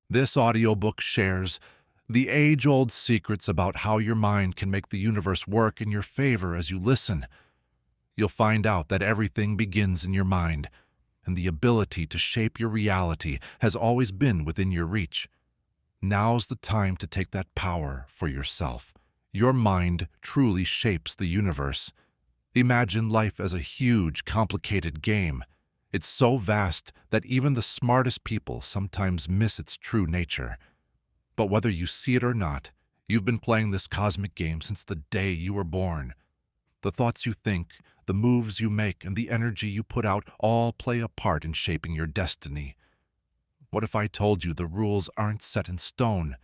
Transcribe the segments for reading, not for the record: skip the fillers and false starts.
This audiobook shares the age-old secrets about how your mind can make the universe work in your favor as you listen. You'll find out that everything begins in your mind, and the ability to shape your reality has always been within your reach. Now's the time to take that power for yourself. Your mind truly shapes the universe. Imagine life as a huge, complicated game. It's so vast that even the smartest people sometimes miss its true nature. But whether you see it or not, you've been playing this cosmic game since the day you were born. The thoughts you think, the moves you make, and the energy you put out all play a part in shaping your destiny. What if I told you the rules aren't set in stone?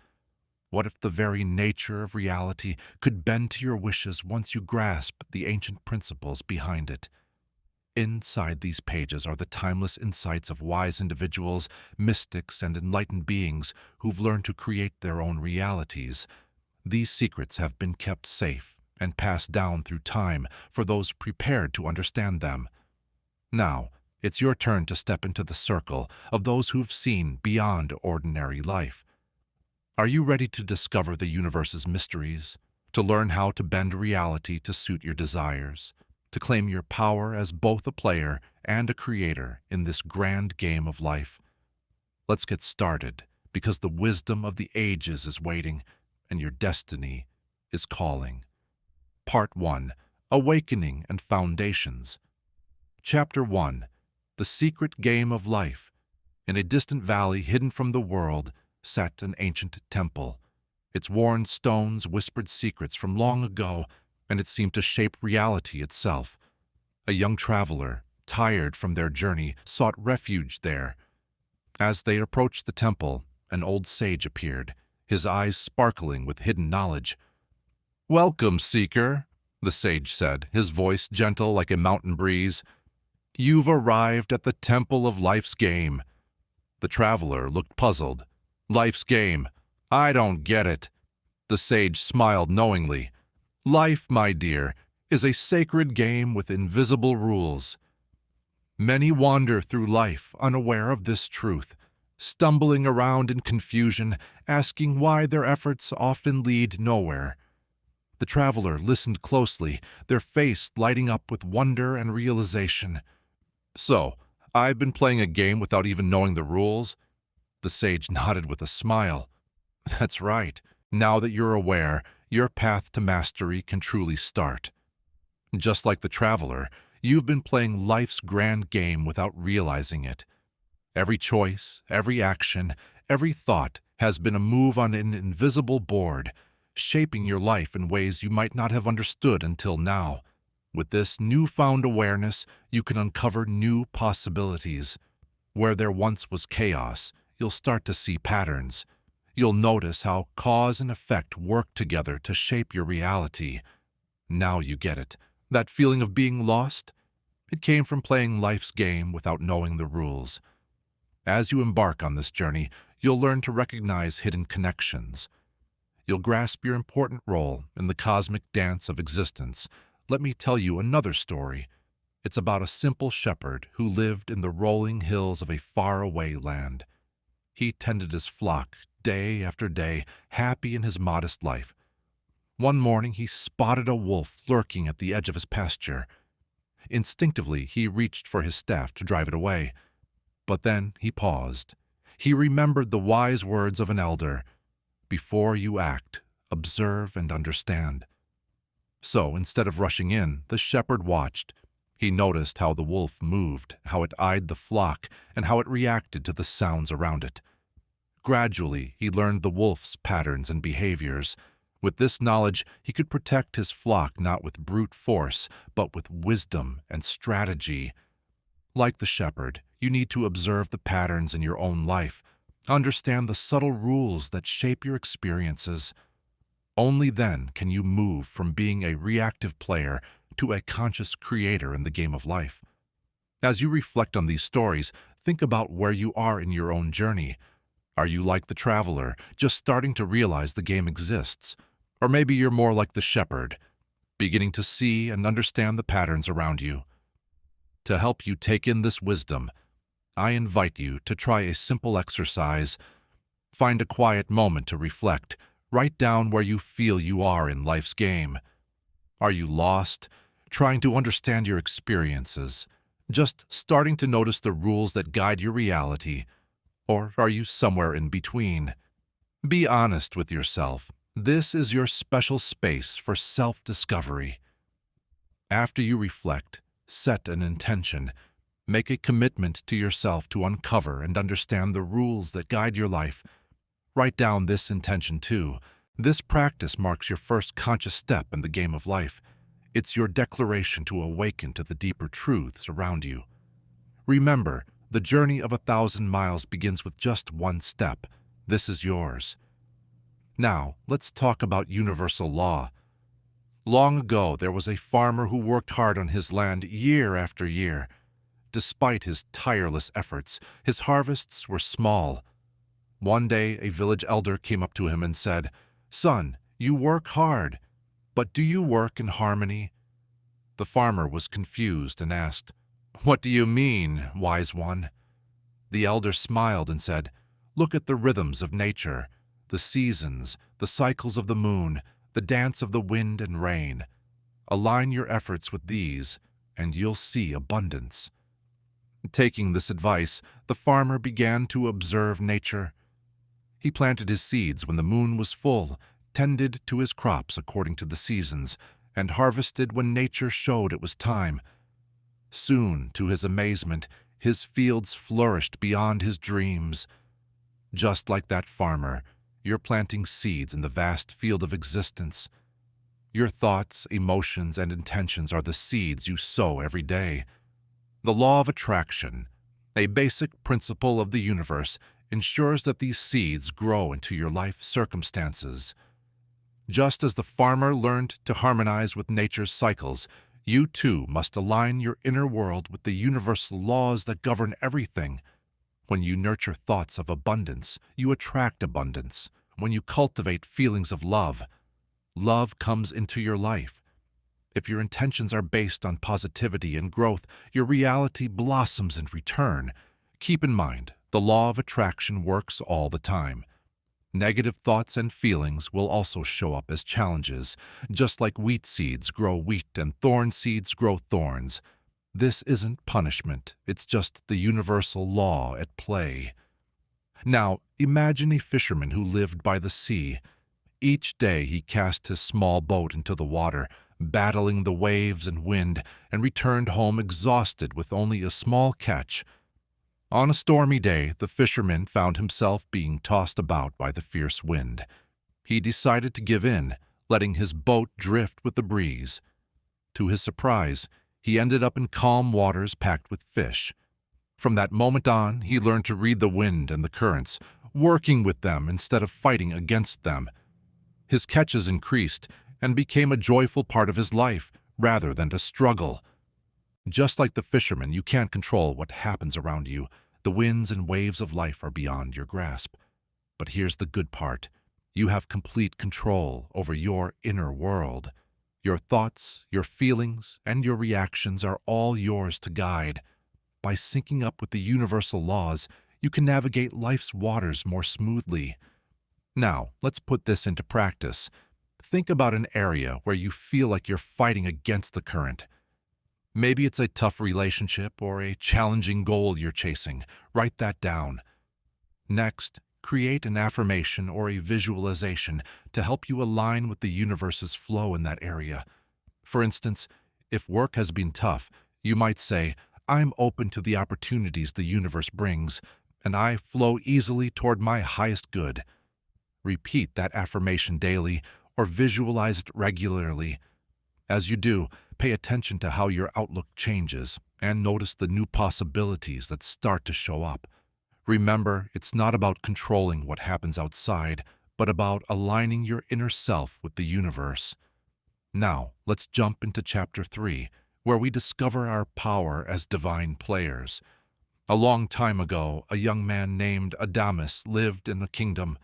What if the very nature of reality could bend to your wishes once you grasp the ancient principles behind it? Inside these pages are the timeless insights of wise individuals, mystics, and enlightened beings who've learned to create their own realities. These secrets have been kept safe and passed down through time for those prepared to understand them. Now, it's your turn to step into the circle of those who've seen beyond ordinary life. Are you ready to discover the universe's mysteries, to learn how to bend reality to suit your desires, to claim your power as both a player and a creator in this grand game of life? Let's get started, because the wisdom of the ages is waiting, and your destiny is calling. Part 1. Awakening and Foundations. Chapter 1. The Secret Game of Life. In a distant valley hidden from the world sat an ancient temple. Its worn stones whispered secrets from long ago, and it seemed to shape reality itself. A young traveler, tired from their journey, sought refuge there. As they approached the temple, an old sage appeared, his eyes sparkling with hidden knowledge. "Welcome, seeker," the sage said, his voice gentle like a mountain breeze. "You've arrived at the temple of life's game." The traveler looked puzzled. "Life's game? I don't get it." The sage smiled knowingly. "Life, my dear, is a sacred game with invisible rules. Many wander through life unaware of this truth, stumbling around in confusion, asking why their efforts often lead nowhere." The traveler listened closely, their face lighting up with wonder and realization. "So, I've been playing a game without even knowing the rules?" The sage nodded with a smile. "That's right. Now that you're aware, your path to mastery can truly start. Just like the traveler, you've been playing life's grand game without realizing it. Every choice, every action, every thought has been a move on an invisible board, shaping your life in ways you might not have understood until now. With this newfound awareness, you can uncover new possibilities. Where there once was chaos, you'll start to see patterns. You'll notice how cause and effect work together to shape your reality. Now you get it. That feeling of being lost? It came from playing life's game without knowing the rules. As you embark on this journey, you'll learn to recognize hidden connections. You'll grasp your important role in the cosmic dance of existence. Let me tell you another story. It's about a simple shepherd who lived in the rolling hills of a faraway land. He tended his flock day after day, happy in his modest life. One morning he spotted a wolf lurking at the edge of his pasture. Instinctively, he reached for his staff to drive it away. But then he paused. He remembered the wise words of an elder. Before you act, observe and understand. So, instead of rushing in, the shepherd watched. He noticed how the wolf moved, how it eyed the flock, and how it reacted to the sounds around it. Gradually, he learned the wolf's patterns and behaviors. With this knowledge, he could protect his flock not with brute force, but with wisdom and strategy. Like the shepherd, you need to observe the patterns in your own life, understand the subtle rules that shape your experiences. Only then can you move from being a reactive player to a conscious creator in the game of life. As you reflect on these stories, think about where you are in your own journey. Are you like the traveler, just starting to realize the game exists? Or maybe you're more like the shepherd, beginning to see and understand the patterns around you. To help you take in this wisdom, I invite you to try a simple exercise. Find a quiet moment to reflect. Write down where you feel you are in life's game. Are you lost, trying to understand your experiences, just starting to notice the rules that guide your reality? Or are you somewhere in between? Be honest with yourself. This is your special space for self-discovery. After you reflect, set an intention. Make a commitment to yourself to uncover and understand the rules that guide your life. Write down this intention too. This practice marks your first conscious step in the game of life. It's your declaration to awaken to the deeper truths around you. Remember, the journey of 1,000 miles begins with just one step. This is yours. Now, let's talk about universal law. Long ago, there was a farmer who worked hard on his land year after year. Despite his tireless efforts, his harvests were small. One day, a village elder came up to him and said, "Son, you work hard, but do you work in harmony?" The farmer was confused and asked, "What do you mean, wise one?" The elder smiled and said, "Look at the rhythms of nature, the seasons, the cycles of the moon, the dance of the wind and rain. Align your efforts with these, and you'll see abundance." Taking this advice, the farmer began to observe nature. He planted his seeds when the moon was full, tended to his crops according to the seasons, and harvested when nature showed it was time. Soon, to his amazement, his fields flourished beyond his dreams. Just like that farmer, you're planting seeds in the vast field of existence. Your thoughts, emotions, and intentions are the seeds you sow every day. The law of attraction, a basic principle of the universe, ensures that these seeds grow into your life circumstances. Just as the farmer learned to harmonize with nature's cycles, you too must align your inner world with the universal laws that govern everything. When you nurture thoughts of abundance, you attract abundance. When you cultivate feelings of love, love comes into your life. If your intentions are based on positivity and growth, your reality blossoms in return. Keep in mind, the law of attraction works all the time. Negative thoughts and feelings will also show up as challenges, just like wheat seeds grow wheat and thorn seeds grow thorns. This isn't punishment, it's just the universal law at play. Now, imagine a fisherman who lived by the sea. Each day he cast his small boat into the water, battling the waves and wind, and returned home exhausted with only a small catch. On a stormy day, the fisherman found himself being tossed about by the fierce wind. He decided to give in, letting his boat drift with the breeze. To his surprise, he ended up in calm waters packed with fish. From that moment on, he learned to read the wind and the currents, working with them instead of fighting against them. His catches increased and became a joyful part of his life, rather than a struggle. Just like the fisherman, you can't control what happens around you. The winds and waves of life are beyond your grasp. But here's the good part. You have complete control over your inner world. Your thoughts, your feelings, and your reactions are all yours to guide. By syncing up with the universal laws, you can navigate life's waters more smoothly. Now, let's put this into practice. Think about an area where you feel like you're fighting against the current. Maybe it's a tough relationship or a challenging goal you're chasing. Write that down. Next, create an affirmation or a visualization to help you align with the universe's flow in that area. For instance, if work has been tough, you might say, "I'm open to the opportunities the universe brings, and I flow easily toward my highest good." Repeat that affirmation daily or visualize it regularly. As you do, pay attention to how your outlook changes and notice the new possibilities that start to show up. Remember, it's not about controlling what happens outside, but about aligning your inner self with the universe. Now, let's jump into Chapter 3, where we discover our power as divine players. A long time ago, a young man named Adamus lived in a kingdom.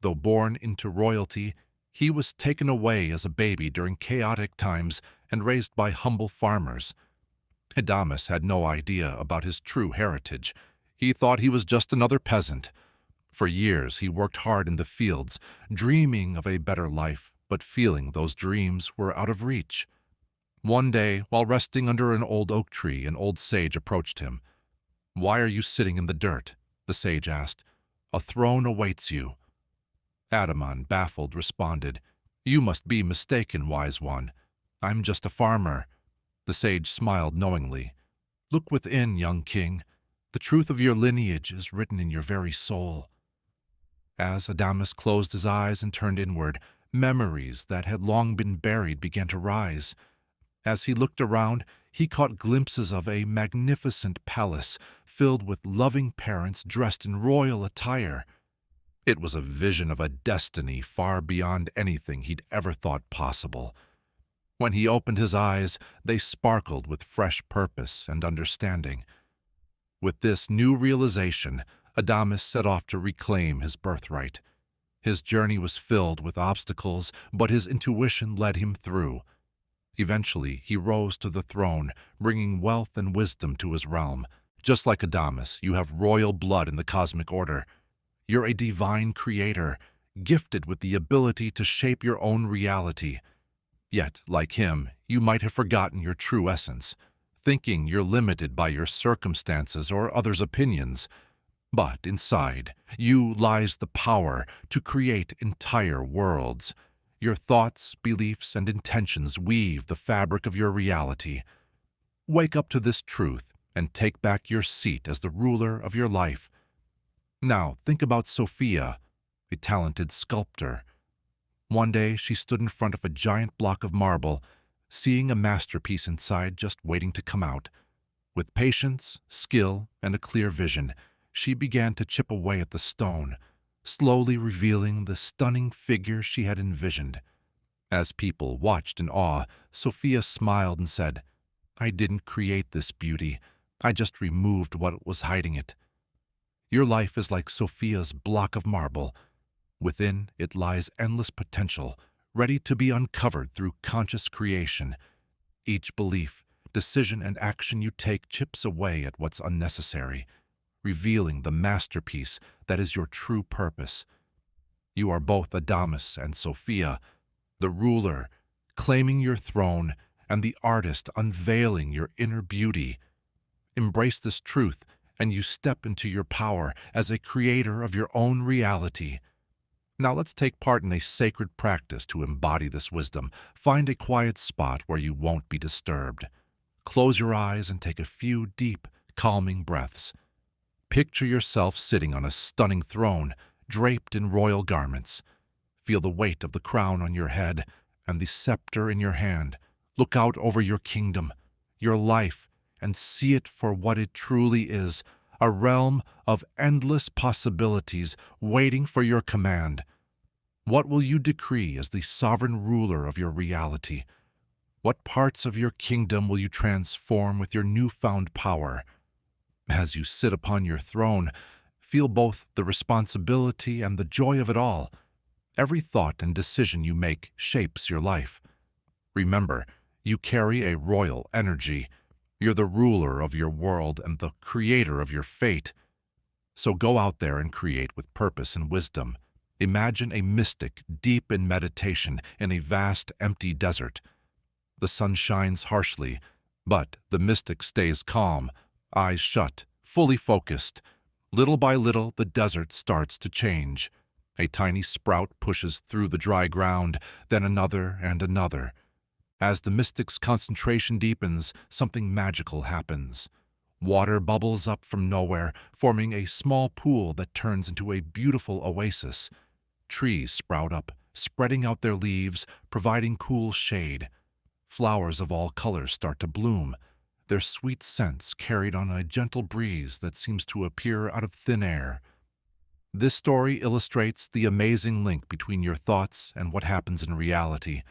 Though born into royalty, he was taken away as a baby during chaotic times and raised by humble farmers. Adamus had no idea about his true heritage. He thought he was just another peasant. For years he worked hard in the fields, dreaming of a better life, but feeling those dreams were out of reach. One day, while resting under an old oak tree, an old sage approached him. "Why are you sitting in the dirt?" the sage asked. "A throne awaits you." Adamon, baffled, responded, "You must be mistaken, wise one. I'm just a farmer." The sage smiled knowingly. "Look within, young king. The truth of your lineage is written in your very soul." As Adamus closed his eyes and turned inward, memories that had long been buried began to rise. As he looked around, he caught glimpses of a magnificent palace filled with loving parents dressed in royal attire. It was a vision of a destiny far beyond anything he'd ever thought possible. When he opened his eyes, they sparkled with fresh purpose and understanding. With this new realization, Adamus set off to reclaim his birthright. His journey was filled with obstacles, but his intuition led him through. Eventually, he rose to the throne, bringing wealth and wisdom to his realm. Just like Adamus, you have royal blood in the cosmic order. You're a divine creator, gifted with the ability to shape your own reality. Yet, like him, you might have forgotten your true essence, thinking you're limited by your circumstances or others' opinions. But inside you lies the power to create entire worlds. Your thoughts, beliefs, and intentions weave the fabric of your reality. Wake up to this truth and take back your seat as the ruler of your life. Now, think about Sophia, a talented sculptor. One day, she stood in front of a giant block of marble, seeing a masterpiece inside just waiting to come out. With patience, skill, and a clear vision, she began to chip away at the stone, slowly revealing the stunning figure she had envisioned. As people watched in awe, Sophia smiled and said, "I didn't create this beauty. I just removed what was hiding it." Your life is like Sophia's block of marble. Within it lies endless potential, ready to be uncovered through conscious creation. Each belief, decision, and action you take chips away at what's unnecessary, revealing the masterpiece that is your true purpose. You are both Adamus and Sophia, the ruler, claiming your throne, and the artist unveiling your inner beauty. Embrace this truth, and you step into your power as a creator of your own reality. Now let's take part in a sacred practice to embody this wisdom. Find a quiet spot where you won't be disturbed. Close your eyes and take a few deep, calming breaths. Picture yourself sitting on a stunning throne, draped in royal garments. Feel the weight of the crown on your head and the scepter in your hand. Look out over your kingdom, your life, and see it for what it truly is, a realm of endless possibilities waiting for your command. What will you decree as the sovereign ruler of your reality? What parts of your kingdom will you transform with your newfound power? As you sit upon your throne, feel both the responsibility and the joy of it all. Every thought and decision you make shapes your life. Remember, you carry a royal energy. You're the ruler of your world and the creator of your fate. So go out there and create with purpose and wisdom. Imagine a mystic deep in meditation in a vast, empty desert. The sun shines harshly, but the mystic stays calm, eyes shut, fully focused. Little by little, the desert starts to change. A tiny sprout pushes through the dry ground, then another and another. As the mystic's concentration deepens, something magical happens. Water bubbles up from nowhere, forming a small pool that turns into a beautiful oasis. Trees sprout up, spreading out their leaves, providing cool shade. Flowers of all colors start to bloom, their sweet scents carried on a gentle breeze that seems to appear out of thin air. This story illustrates the amazing link between your thoughts and what happens in reality.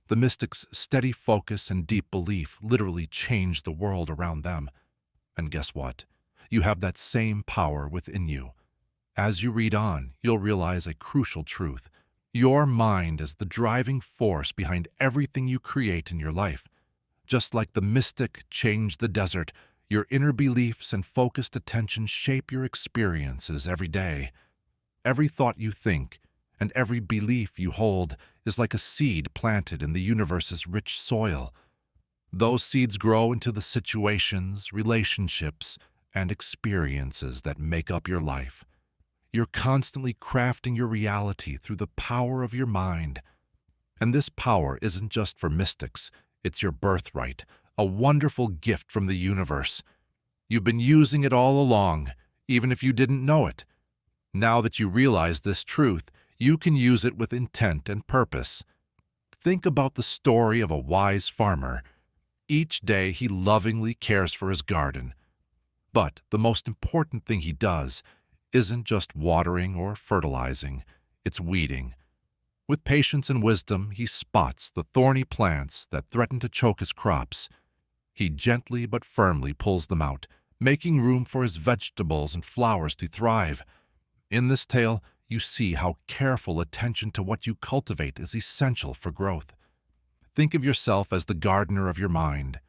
The mystic's steady focus and deep belief literally change the world around them. And guess what? You have that same power within you. As you read on, you'll realize a crucial truth. Your mind is the driving force behind everything you create in your life. Just like the mystic changed the desert, your inner beliefs and focused attention shape your experiences every day. Every thought you think and every belief you hold is like a seed planted in the universe's rich soil. Those seeds grow into the situations, relationships, and experiences that make up your life. You're constantly crafting your reality through the power of your mind. And this power isn't just for mystics, it's your birthright, a wonderful gift from the universe. You've been using it all along, even if you didn't know it. Now that you realize this truth, you can use it with intent and purpose. Think about the story of a wise farmer. Each day he lovingly cares for his garden. But the most important thing he does isn't just watering or fertilizing, it's weeding. With patience and wisdom, he spots the thorny plants that threaten to choke his crops. He gently but firmly pulls them out, making room for his vegetables and flowers to thrive. In this tale, you see how careful attention to what you cultivate is essential for growth. Think of yourself as the gardener of your mind.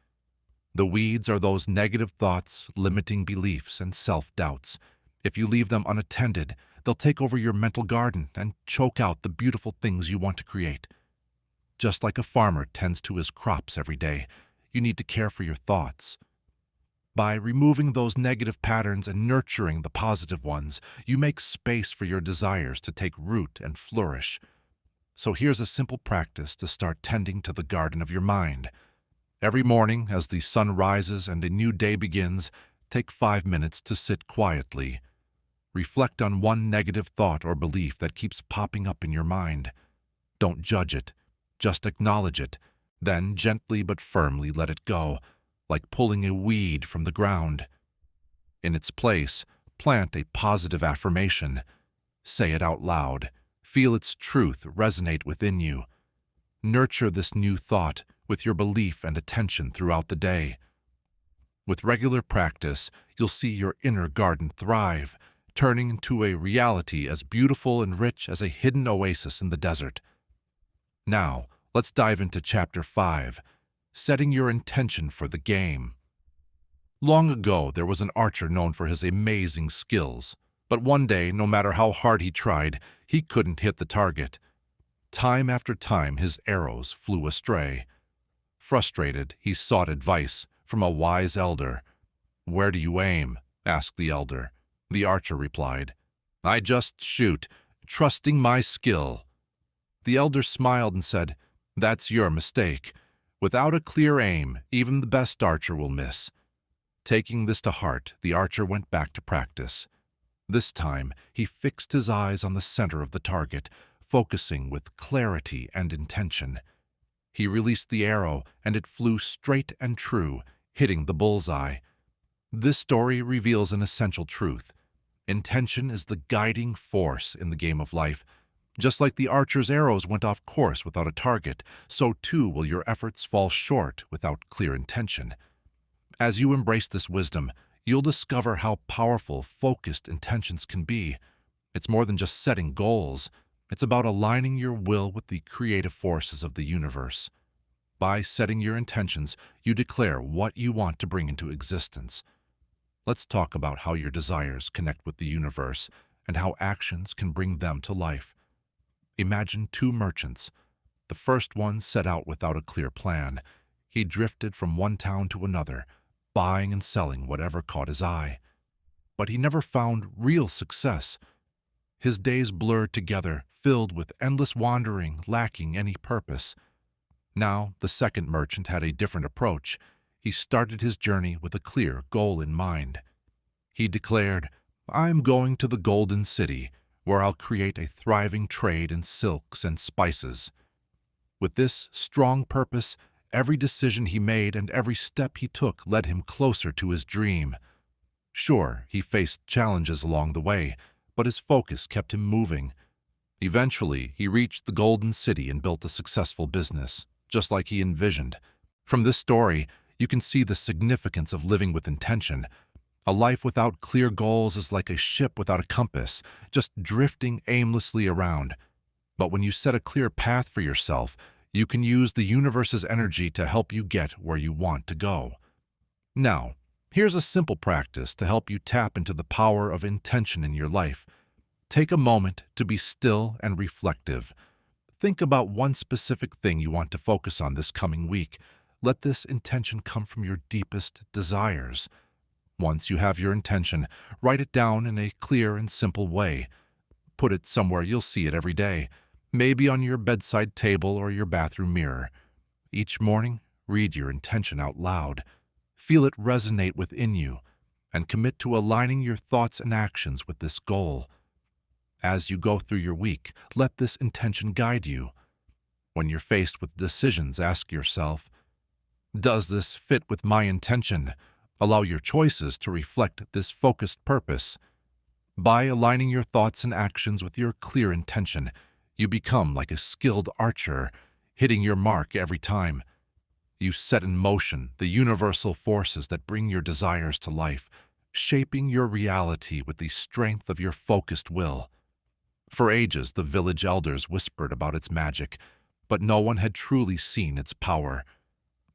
The weeds are those negative thoughts, limiting beliefs, and self-doubts. If you leave them unattended, they'll take over your mental garden and choke out the beautiful things you want to create. Just like a farmer tends to his crops every day, you need to care for your thoughts. By removing those negative patterns and nurturing the positive ones, you make space for your desires to take root and flourish. So here's a simple practice to start tending to the garden of your mind. Every morning, as the sun rises and a new day begins, take 5 minutes to sit quietly. Reflect on one negative thought or belief that keeps popping up in your mind. Don't judge it, just acknowledge it, then gently but firmly let it go, like pulling a weed from the ground. In its place, plant a positive affirmation. Say it out loud. Feel its truth resonate within you. Nurture this new thought with your belief and attention throughout the day. With regular practice, you'll see your inner garden thrive, turning into a reality as beautiful and rich as a hidden oasis in the desert. Now, let's dive into Chapter 5, Setting Your Intention for the Game. Long ago, there was an archer known for his amazing skills, but one day, no matter how hard he tried, he couldn't hit the target. Time after time, his arrows flew astray. Frustrated, he sought advice from a wise elder. "Where do you aim?" asked the elder. The archer replied, "I just shoot, trusting my skill." The elder smiled and said, "That's your mistake. Without a clear aim, even the best archer will miss." Taking this to heart, the archer went back to practice. This time, he fixed his eyes on the center of the target, focusing with clarity and intention. He released the arrow, and it flew straight and true, hitting the bullseye. This story reveals an essential truth. Intention is the guiding force in the game of life. Just like the archer's arrows went off course without a target, so too will your efforts fall short without clear intention. As you embrace this wisdom, you'll discover how powerful focused intentions can be. It's more than just setting goals. It's about aligning your will with the creative forces of the universe. By setting your intentions, you declare what you want to bring into existence. Let's talk about how your desires connect with the universe and how actions can bring them to life. Imagine two merchants. The first one set out without a clear plan. He drifted from one town to another, buying and selling whatever caught his eye. But he never found real success. His days blurred together, filled with endless wandering, lacking any purpose. Now, the second merchant had a different approach. He started his journey with a clear goal in mind. He declared, "I'm going to the Golden City, where I'll create a thriving trade in silks and spices." With this strong purpose, every decision he made and every step he took led him closer to his dream. Sure, he faced challenges along the way, but his focus kept him moving. Eventually, he reached the Golden City and built a successful business, just like he envisioned. From this story, you can see the significance of living with intention. A life without clear goals is like a ship without a compass, just drifting aimlessly around. But when you set a clear path for yourself, you can use the universe's energy to help you get where you want to go. Now, here's a simple practice to help you tap into the power of intention in your life. Take a moment to be still and reflective. Think about one specific thing you want to focus on this coming week. Let this intention come from your deepest desires. Once you have your intention, write it down in a clear and simple way. Put it somewhere you'll see it every day, maybe on your bedside table or your bathroom mirror. Each morning, read your intention out loud. Feel it resonate within you, and commit to aligning your thoughts and actions with this goal. As you go through your week, let this intention guide you. When you're faced with decisions, ask yourself, does this fit with my intention? Allow your choices to reflect this focused purpose. By aligning your thoughts and actions with your clear intention, you become like a skilled archer, hitting your mark every time. You set in motion the universal forces that bring your desires to life, shaping your reality with the strength of your focused will. For ages, the village elders whispered about its magic, but no one had truly seen its power.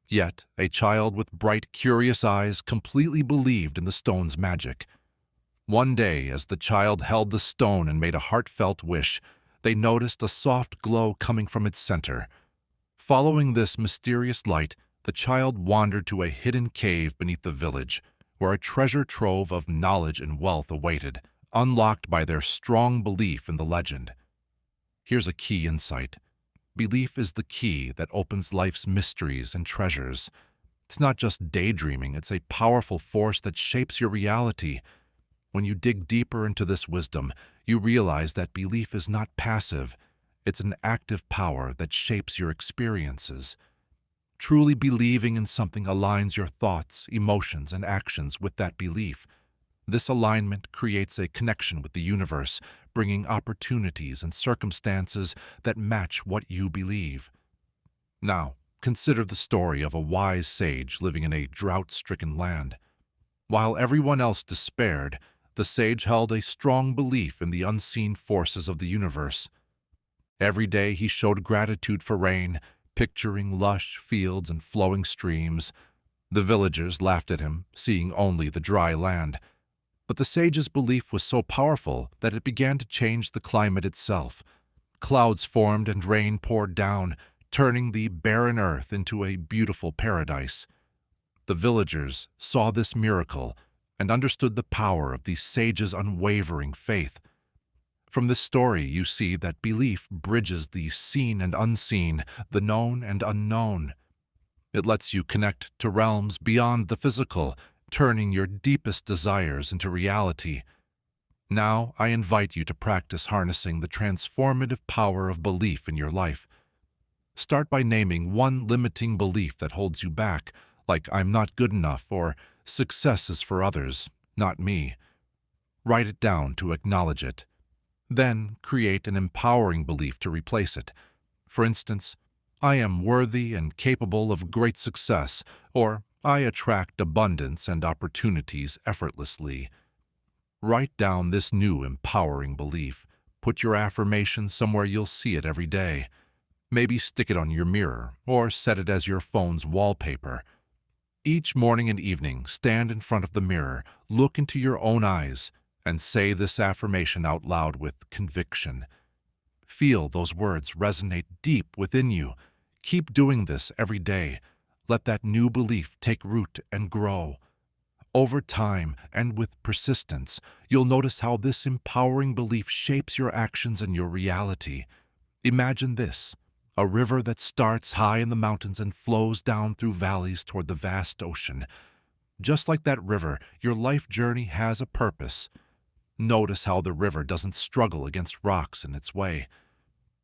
Yet, a child with bright, curious eyes completely believed in the stone's magic. One day, as the child held the stone and made a heartfelt wish, they noticed a soft glow coming from its center. Following this mysterious light, the child wandered to a hidden cave beneath the village, where a treasure trove of knowledge and wealth awaited, unlocked by their strong belief in the legend. Here's a key insight. Belief is the key that opens life's mysteries and treasures. It's not just daydreaming, it's a powerful force that shapes your reality. When you dig deeper into this wisdom, you realize that belief is not passive. It's an active power that shapes your experiences. Truly believing in something aligns your thoughts, emotions, and actions with that belief. This alignment creates a connection with the universe, bringing opportunities and circumstances that match what you believe. Now, consider the story of a wise sage living in a drought-stricken land. While everyone else despaired, the sage held a strong belief in the unseen forces of the universe. Every day he showed gratitude for rain, picturing lush fields and flowing streams. The villagers laughed at him, seeing only the dry land. But the sage's belief was so powerful that it began to change the climate itself. Clouds formed and rain poured down, turning the barren earth into a beautiful paradise. The villagers saw this miracle and understood the power of the sage's unwavering faith. From this story, you see that belief bridges the seen and unseen, the known and unknown. It lets you connect to realms beyond the physical, turning your deepest desires into reality. Now, I invite you to practice harnessing the transformative power of belief in your life. Start by naming one limiting belief that holds you back, like I'm not good enough or success is for others, not me. Write it down to acknowledge it. Then create an empowering belief to replace it. For instance, I am worthy and capable of great success, or I attract abundance and opportunities effortlessly. Write down this new empowering belief. Put your affirmation somewhere you'll see it every day. Maybe stick it on your mirror or set it as your phone's wallpaper. Each morning and evening, stand in front of the mirror, look into your own eyes, and say this affirmation out loud with conviction. Feel those words resonate deep within you. Keep doing this every day. Let that new belief take root and grow. Over time and with persistence, you'll notice how this empowering belief shapes your actions and your reality. Imagine this, a river that starts high in the mountains and flows down through valleys toward the vast ocean. Just like that river, your life journey has a purpose. Notice how the river doesn't struggle against rocks in its way.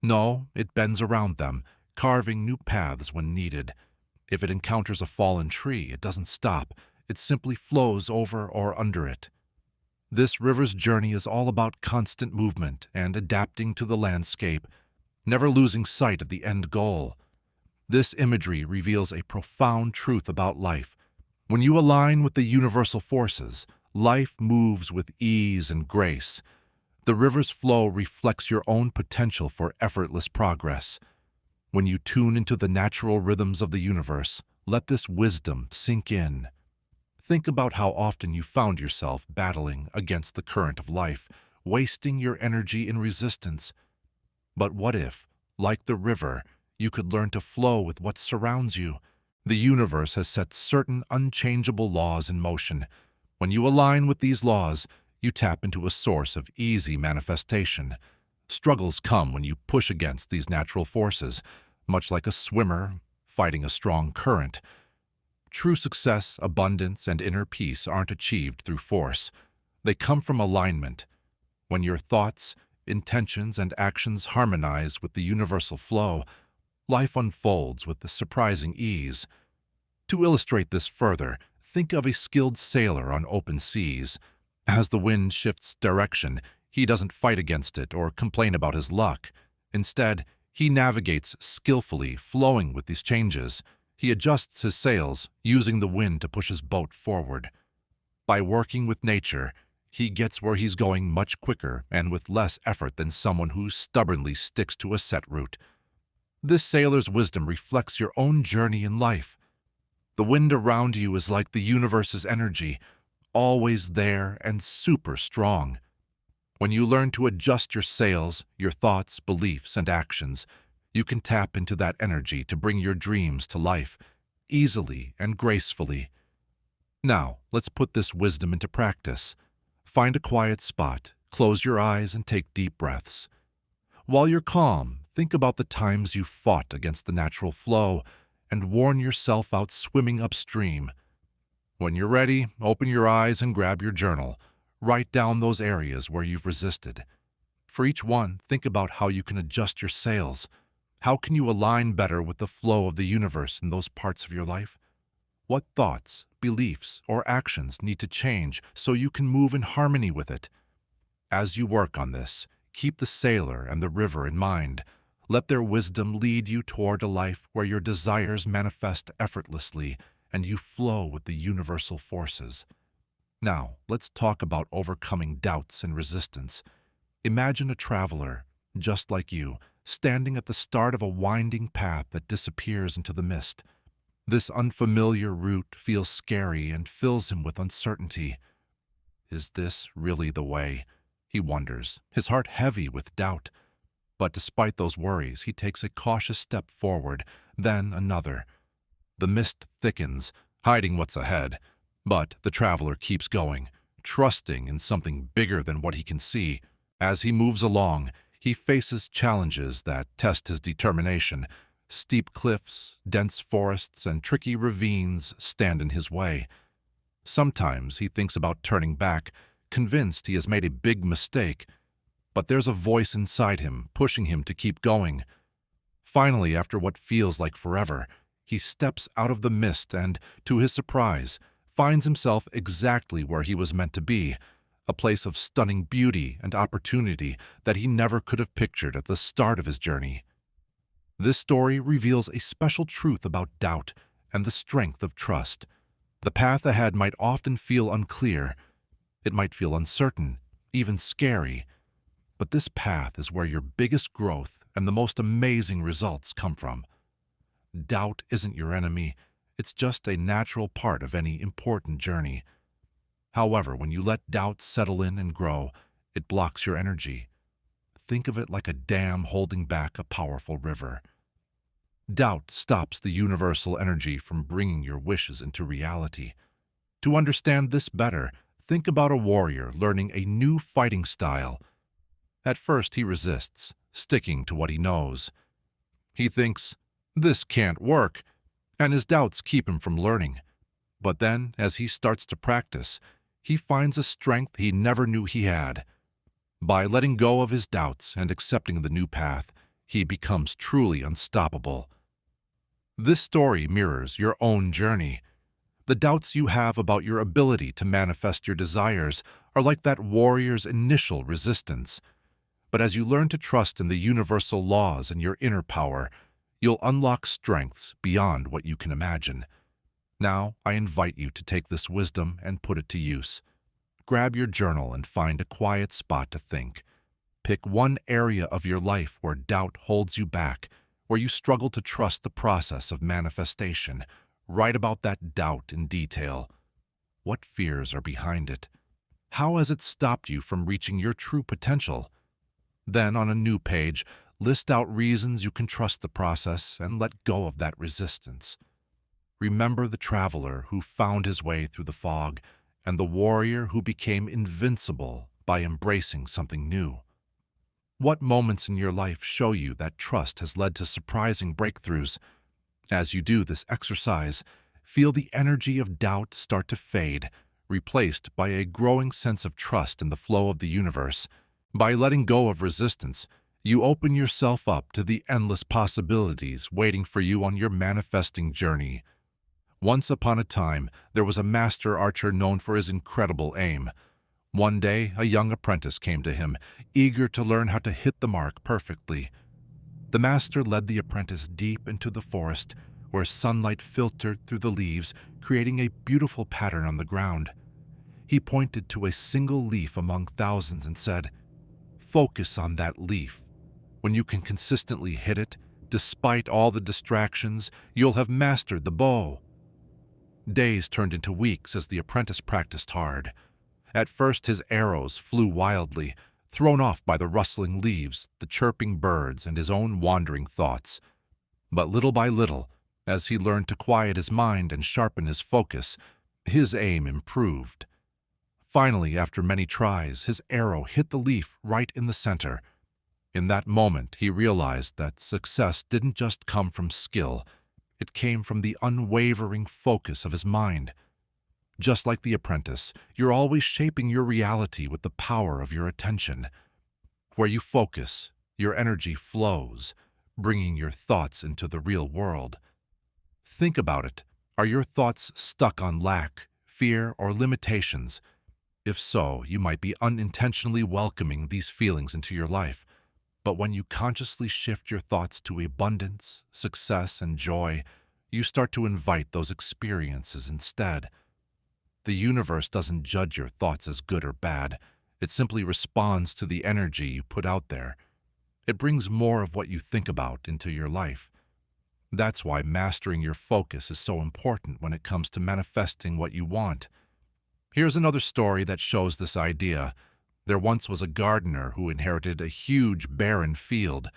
No, it bends around them, carving new paths when needed. If it encounters a fallen tree, it doesn't stop. It simply flows over or under it. This river's journey is all about constant movement and adapting to the landscape, never losing sight of the end goal. This imagery reveals a profound truth about life. When you align with the universal forces, life moves with ease and grace. The river's flow reflects your own potential for effortless progress. When you tune into the natural rhythms of the universe, let this wisdom sink in. Think about how often you found yourself battling against the current of life, wasting your energy in resistance. But what if, like the river, you could learn to flow with what surrounds you? The universe has set certain unchangeable laws in motion. When you align with these laws, you tap into a source of easy manifestation. Struggles come when you push against these natural forces, much like a swimmer fighting a strong current. True success, abundance, and inner peace aren't achieved through force. They come from alignment. When your thoughts, intentions, and actions harmonize with the universal flow, life unfolds with a surprising ease. To illustrate this further, think of a skilled sailor on open seas. As the wind shifts direction, he doesn't fight against it or complain about his luck. Instead, he navigates skillfully, flowing with these changes. He adjusts his sails, using the wind to push his boat forward. By working with nature, he gets where he's going much quicker and with less effort than someone who stubbornly sticks to a set route. This sailor's wisdom reflects your own journey in life. The wind around you is like the universe's energy, always there and super strong. When you learn to adjust your sails, your thoughts, beliefs, and actions, you can tap into that energy to bring your dreams to life, easily and gracefully. Now, let's put this wisdom into practice. Find a quiet spot, close your eyes, and take deep breaths. While you're calm, think about the times you fought against the natural flow and worn yourself out swimming upstream. When you're ready, open your eyes and grab your journal. Write down those areas where you've resisted. For each one, think about how you can adjust your sails. How can you align better with the flow of the universe in those parts of your life? What thoughts, beliefs, or actions need to change so you can move in harmony with it? As you work on this, keep the sailor and the river in mind. Let their wisdom lead you toward a life where your desires manifest effortlessly and you flow with the universal forces. Now, let's talk about overcoming doubts and resistance. Imagine a traveler, just like you, standing at the start of a winding path that disappears into the mist. This unfamiliar route feels scary and fills him with uncertainty. Is this really the way? He wonders, his heart heavy with doubt. But despite those worries, he takes a cautious step forward, then another. The mist thickens, hiding what's ahead. But the traveler keeps going, trusting in something bigger than what he can see. As he moves along, he faces challenges that test his determination. Steep cliffs, dense forests, and tricky ravines stand in his way. Sometimes he thinks about turning back, convinced he has made a big mistake. But there's a voice inside him, pushing him to keep going. Finally, after what feels like forever, he steps out of the mist and, to his surprise, finds himself exactly where he was meant to be, a place of stunning beauty and opportunity that he never could have pictured at the start of his journey. This story reveals a special truth about doubt and the strength of trust. The path ahead might often feel unclear. It might feel uncertain, even scary. But this path is where your biggest growth and the most amazing results come from. Doubt isn't your enemy. It's just a natural part of any important journey. However, when you let doubt settle in and grow, it blocks your energy. Think of it like a dam holding back a powerful river. Doubt stops the universal energy from bringing your wishes into reality. To understand this better, think about a warrior learning a new fighting style. At first, he resists, sticking to what he knows. He thinks, "This can't work," and his doubts keep him from learning. But then, as he starts to practice, he finds a strength he never knew he had. By letting go of his doubts and accepting the new path, he becomes truly unstoppable. This story mirrors your own journey. The doubts you have about your ability to manifest your desires are like that warrior's initial resistance. But as you learn to trust in the universal laws and your inner power, you'll unlock strengths beyond what you can imagine. Now, I invite you to take this wisdom and put it to use. Grab your journal and find a quiet spot to think. Pick one area of your life where doubt holds you back, where you struggle to trust the process of manifestation. Write about that doubt in detail. What fears are behind it? How has it stopped you from reaching your true potential? Then, on a new page, list out reasons you can trust the process and let go of that resistance. Remember the traveler who found his way through the fog and the warrior who became invincible by embracing something new. What moments in your life show you that trust has led to surprising breakthroughs? As you do this exercise, feel the energy of doubt start to fade, replaced by a growing sense of trust in the flow of the universe. By letting go of resistance, you open yourself up to the endless possibilities waiting for you on your manifesting journey. Once upon a time, there was a master archer known for his incredible aim. One day, a young apprentice came to him, eager to learn how to hit the mark perfectly. The master led the apprentice deep into the forest, where sunlight filtered through the leaves, creating a beautiful pattern on the ground. He pointed to a single leaf among thousands and said, "Focus on that leaf. When you can consistently hit it, despite all the distractions, you'll have mastered the bow." Days turned into weeks as the apprentice practiced hard. At first his arrows flew wildly, thrown off by the rustling leaves, the chirping birds, and his own wandering thoughts. But little by little, as he learned to quiet his mind and sharpen his focus, his aim improved. Finally, after many tries, his arrow hit the leaf right in the center. In that moment, he realized that success didn't just come from skill. It came from the unwavering focus of his mind. Just like the apprentice, you're always shaping your reality with the power of your attention. Where you focus, your energy flows, bringing your thoughts into the real world. Think about it. Are your thoughts stuck on lack, fear, or limitations? If so, you might be unintentionally welcoming these feelings into your life. But when you consciously shift your thoughts to abundance, success, and joy, you start to invite those experiences instead. The universe doesn't judge your thoughts as good or bad. It simply responds to the energy you put out there. It brings more of what you think about into your life. That's why mastering your focus is so important when it comes to manifesting what you want. Here's another story that shows this idea. There once was a gardener who inherited a huge barren field.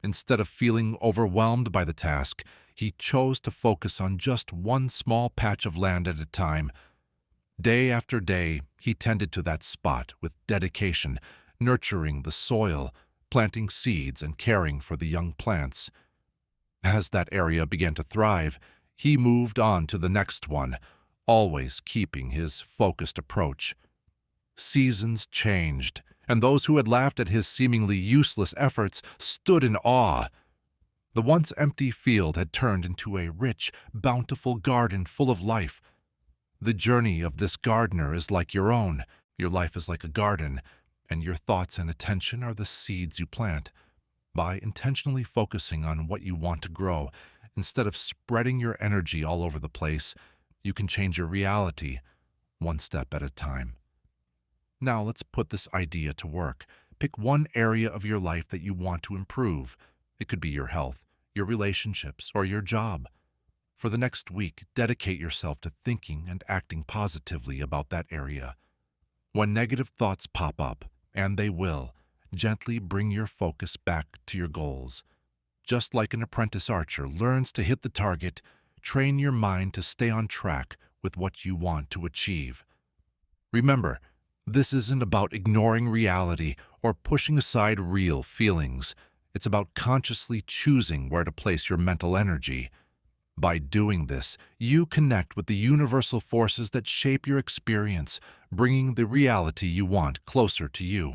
Instead of feeling overwhelmed by the task, he chose to focus on just one small patch of land at a time. Day after day, he tended to that spot with dedication, nurturing the soil, planting seeds, and caring for the young plants. As that area began to thrive, he moved on to the next one, always keeping his focused approach. Seasons changed, and those who had laughed at his seemingly useless efforts stood in awe. The once empty field had turned into a rich, bountiful garden full of life. The journey of this gardener is like your own. Your life is like a garden, and your thoughts and attention are the seeds you plant. By intentionally focusing on what you want to grow, instead of spreading your energy all over the place, you can change your reality, one step at a time. Now let's put this idea to work. Pick one area of your life that you want to improve. It could be your health, your relationships, or your job. For the next week, dedicate yourself to thinking and acting positively about that area. When negative thoughts pop up, and they will, gently bring your focus back to your goals. Just like an apprentice archer learns to hit the target, train your mind to stay on track with what you want to achieve. Remember, this isn't about ignoring reality or pushing aside real feelings. It's about consciously choosing where to place your mental energy. By doing this, you connect with the universal forces that shape your experience, bringing the reality you want closer to you.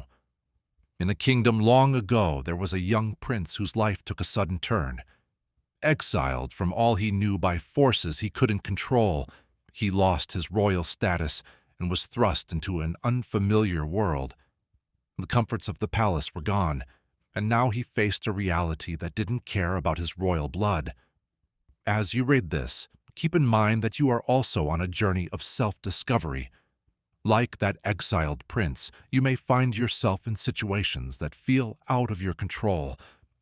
In a kingdom long ago, there was a young prince whose life took a sudden turn. Exiled from all he knew by forces he couldn't control, he lost his royal status and was thrust into an unfamiliar world. The comforts of the palace were gone, and now he faced a reality that didn't care about his royal blood. As you read this, keep in mind that you are also on a journey of self-discovery. Like that exiled prince, you may find yourself in situations that feel out of your control,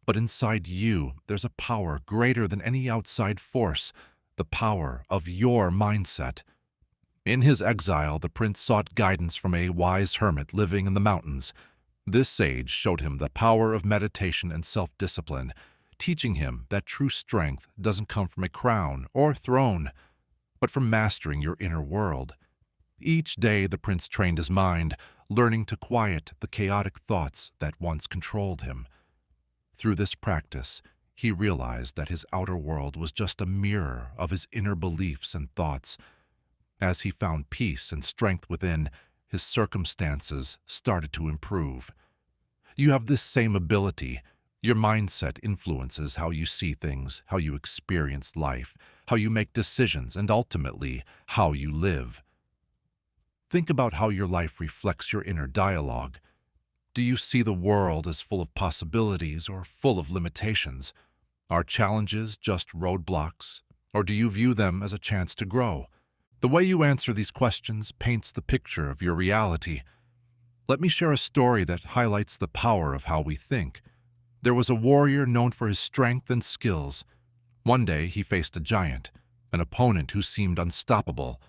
but inside you there's a power greater than any outside force, the power of your mindset. In his exile, the prince sought guidance from a wise hermit living in the mountains. This sage showed him the power of meditation and self-discipline, teaching him that true strength doesn't come from a crown or throne, but from mastering your inner world. Each day the prince trained his mind, learning to quiet the chaotic thoughts that once controlled him. Through this practice, he realized that his outer world was just a mirror of his inner beliefs and thoughts. As he found peace and strength within, his circumstances started to improve. You have this same ability. Your mindset influences how you see things, how you experience life, how you make decisions, and ultimately, how you live. Think about how your life reflects your inner dialogue. Do you see the world as full of possibilities or full of limitations? Are challenges just roadblocks, or do you view them as a chance to grow? The way you answer these questions paints the picture of your reality. Let me share a story that highlights the power of how we think. There was a warrior known for his strength and skills. One day he faced a giant, an opponent who seemed unstoppable.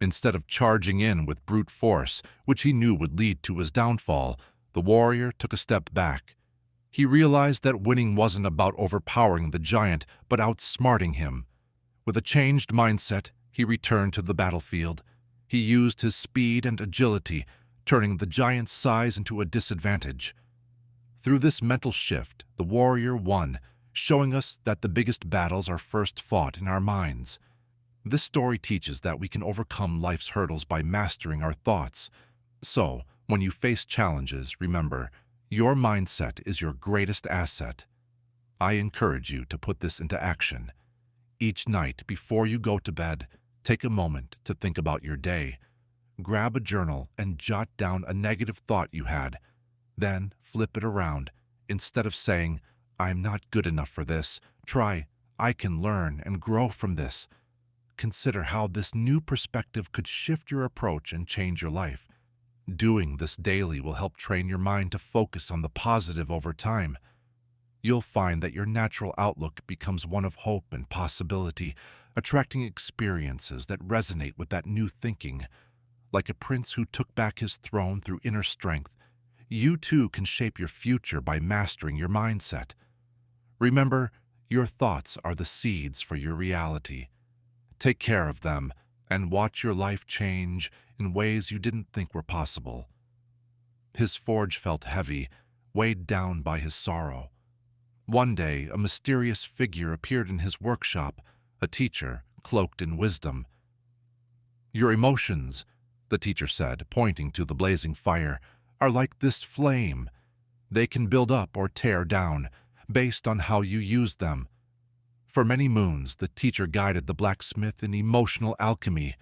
Instead of charging in with brute force, which he knew would lead to his downfall, the warrior took a step back. He realized that winning wasn't about overpowering the giant, but outsmarting him. With a changed mindset, he returned to the battlefield. He used his speed and agility, turning the giant's size into a disadvantage. Through this mental shift, the warrior won, showing us that the biggest battles are first fought in our minds. This story teaches that we can overcome life's hurdles by mastering our thoughts. So, when you face challenges, remember, your mindset is your greatest asset. I encourage you to put this into action. Each night before you go to bed, take a moment to think about your day. Grab a journal and jot down a negative thought you had. Then flip it around. Instead of saying, "I'm not good enough for this," try, "I can learn and grow from this." Consider how this new perspective could shift your approach and change your life. Doing this daily will help train your mind to focus on the positive over time. You'll find that your natural outlook becomes one of hope and possibility, attracting experiences that resonate with that new thinking. Like a prince who took back his throne through inner strength, you too can shape your future by mastering your mindset. Remember, your thoughts are the seeds for your reality. Take care of them and watch your life change in ways you didn't think were possible. His forge felt heavy, weighed down by his sorrow. One day, a mysterious figure appeared in his workshop, a teacher cloaked in wisdom. "Your emotions," the teacher said, pointing to the blazing fire, "are like this flame. They can build up or tear down, based on how you use them." For many moons, the teacher guided the blacksmith in emotional alchemy.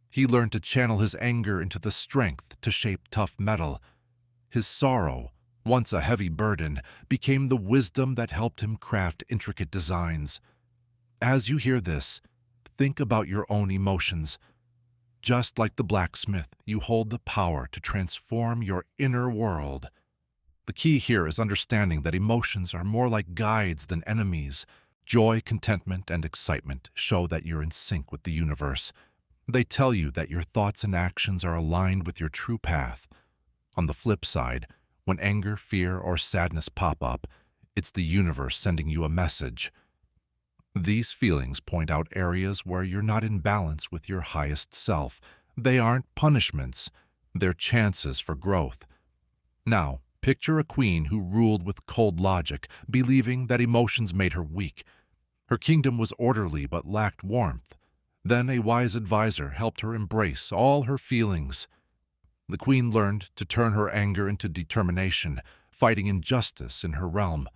He learned to channel his anger into the strength to shape tough metal. His sorrow, once a heavy burden, became the wisdom that helped him craft intricate designs. As you hear this, think about your own emotions. Just like the blacksmith, you hold the power to transform your inner world. The key here is understanding that emotions are more like guides than enemies. Joy, contentment, and excitement show that you're in sync with the universe. They tell you that your thoughts and actions are aligned with your true path. On the flip side, when anger, fear, or sadness pop up, it's the universe sending you a message. These feelings point out areas where you're not in balance with your highest self. They aren't punishments, they're chances for growth. Now, picture a queen who ruled with cold logic, believing that emotions made her weak. Her kingdom was orderly but lacked warmth. Then a wise advisor helped her embrace all her feelings. The queen learned to turn her anger into determination, fighting injustice in her realm.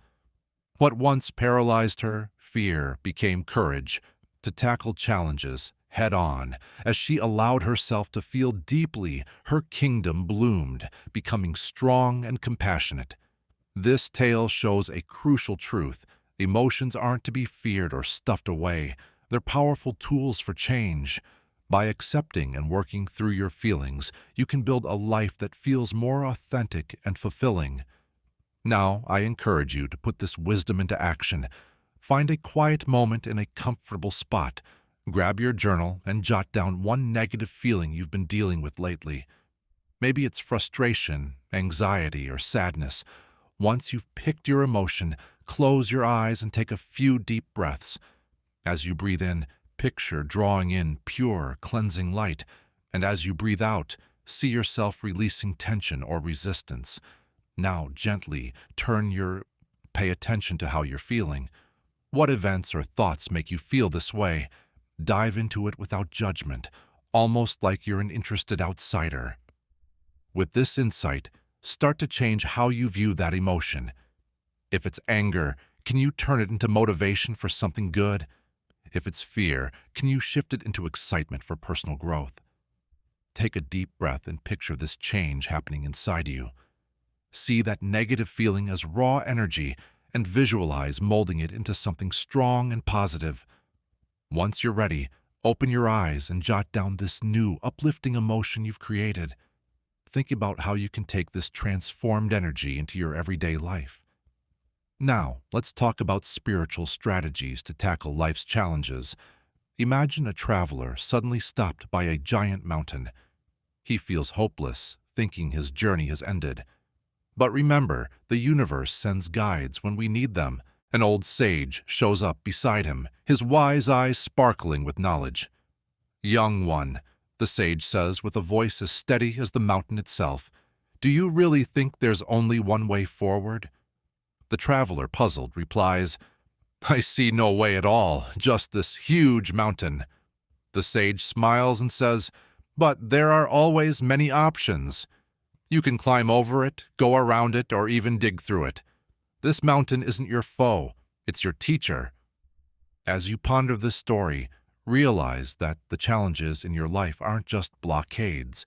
What once paralyzed her, fear, became courage to tackle challenges head-on. As she allowed herself to feel deeply, her kingdom bloomed, becoming strong and compassionate. This tale shows a crucial truth. Emotions aren't to be feared or stuffed away. They're powerful tools for change. By accepting and working through your feelings, you can build a life that feels more authentic and fulfilling. Now, I encourage you to put this wisdom into action. Find a quiet moment in a comfortable spot. Grab your journal and jot down one negative feeling you've been dealing with lately. Maybe it's frustration, anxiety, or sadness. Once you've picked your emotion, close your eyes and take a few deep breaths. As you breathe in, picture drawing in pure, cleansing light, and as you breathe out, see yourself releasing tension or resistance. Now, gently pay attention to how you're feeling. What events or thoughts make you feel this way? Dive into it without judgment, almost like you're an interested outsider. With this insight, start to change how you view that emotion. If it's anger, can you turn it into motivation for something good? If it's fear, can you shift it into excitement for personal growth? Take a deep breath and picture this change happening inside you. See that negative feeling as raw energy and visualize molding it into something strong and positive. Once you're ready, open your eyes and jot down this new, uplifting emotion you've created. Think about how you can take this transformed energy into your everyday life. Now, let's talk about spiritual strategies to tackle life's challenges. Imagine a traveler suddenly stopped by a giant mountain. He feels hopeless, thinking his journey has ended. But remember, the universe sends guides when we need them. An old sage shows up beside him, his wise eyes sparkling with knowledge. "Young one," the sage says with a voice as steady as the mountain itself, "do you really think there's only one way forward?" The traveler, puzzled, replies, "I see no way at all, just this huge mountain." The sage smiles and says, "But there are always many options. You can climb over it, go around it, or even dig through it. This mountain isn't your foe, it's your teacher." As you ponder this story, realize that the challenges in your life aren't just blockades.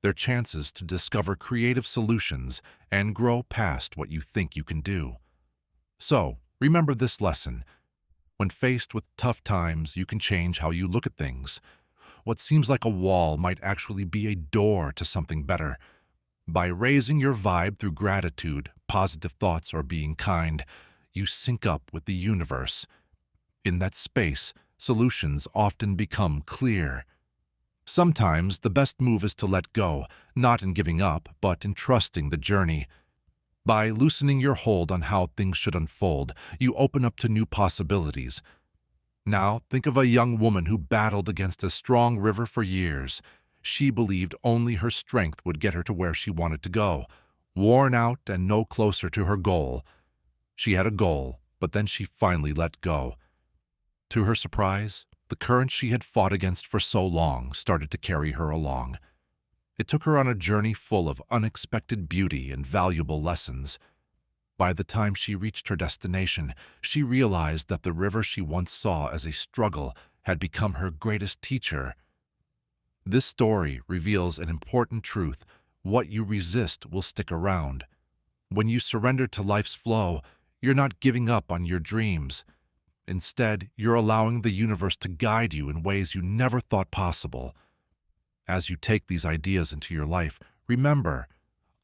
They're chances to discover creative solutions and grow past what you think you can do. So, remember this lesson. When faced with tough times, you can change how you look at things. What seems like a wall might actually be a door to something better. By raising your vibe through gratitude, positive thoughts, or being kind, you sync up with the universe. In that space, solutions often become clear. Sometimes the best move is to let go, not in giving up, but in trusting the journey. By loosening your hold on how things should unfold, you open up to new possibilities. Now, think of a young woman who battled against a strong river for years. She believed only her strength would get her to where she wanted to go, worn out and no closer to her goal. She had a goal, but then she finally let go. To her surprise, the current she had fought against for so long started to carry her along. It took her on a journey full of unexpected beauty and valuable lessons. By the time she reached her destination, she realized that the river she once saw as a struggle had become her greatest teacher. This story reveals an important truth: what you resist will stick around. When you surrender to life's flow, you're not giving up on your dreams. Instead, you're allowing the universe to guide you in ways you never thought possible. As you take these ideas into your life, remember,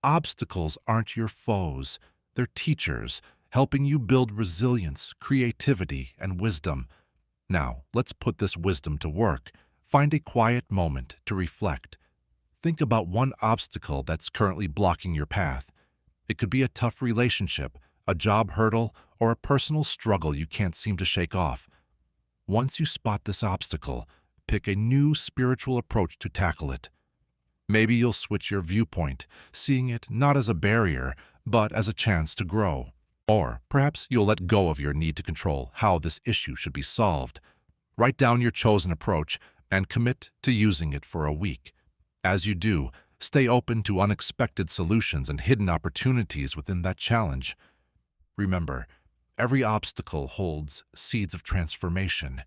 obstacles aren't your foes. They're teachers, helping you build resilience, creativity, and wisdom. Now, let's put this wisdom to work. Find a quiet moment to reflect. Think about one obstacle that's currently blocking your path. It could be a tough relationship, a job hurdle, or a personal struggle you can't seem to shake off. Once you spot this obstacle, pick a new spiritual approach to tackle it. Maybe you'll switch your viewpoint, seeing it not as a barrier, but as a chance to grow. Or perhaps you'll let go of your need to control how this issue should be solved. Write down your chosen approach and commit to using it for a week. As you do, stay open to unexpected solutions and hidden opportunities within that challenge. Remember, every obstacle holds seeds of transformation.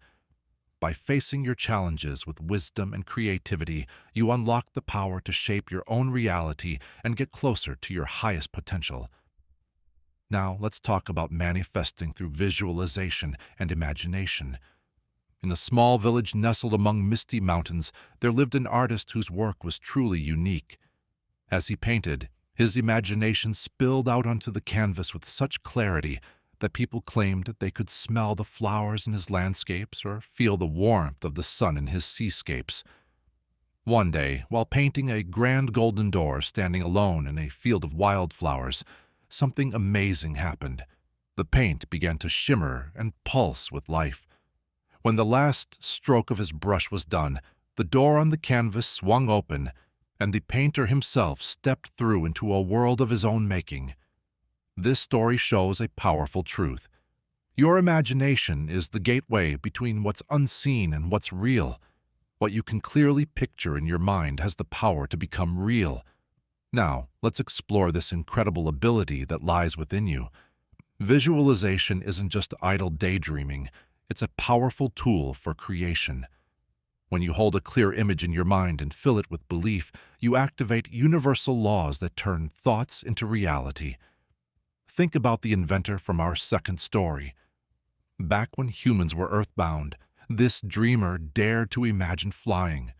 By facing your challenges with wisdom and creativity, you unlock the power to shape your own reality and get closer to your highest potential. Now, let's talk about manifesting through visualization and imagination. In a small village nestled among misty mountains, there lived an artist whose work was truly unique. As he painted, his imagination spilled out onto the canvas with such clarity that people claimed that they could smell the flowers in his landscapes or feel the warmth of the sun in his seascapes. One day, while painting a grand golden door standing alone in a field of wildflowers, something amazing happened. The paint began to shimmer and pulse with life. When the last stroke of his brush was done, the door on the canvas swung open, and the painter himself stepped through into a world of his own making. This story shows a powerful truth. Your imagination is the gateway between what's unseen and what's real. What you can clearly picture in your mind has the power to become real. Now, let's explore this incredible ability that lies within you. Visualization isn't just idle daydreaming, it's a powerful tool for creation. When you hold a clear image in your mind and fill it with belief, you activate universal laws that turn thoughts into reality. Think about the inventor from our second story. Back when humans were earthbound, this dreamer dared to imagine flying.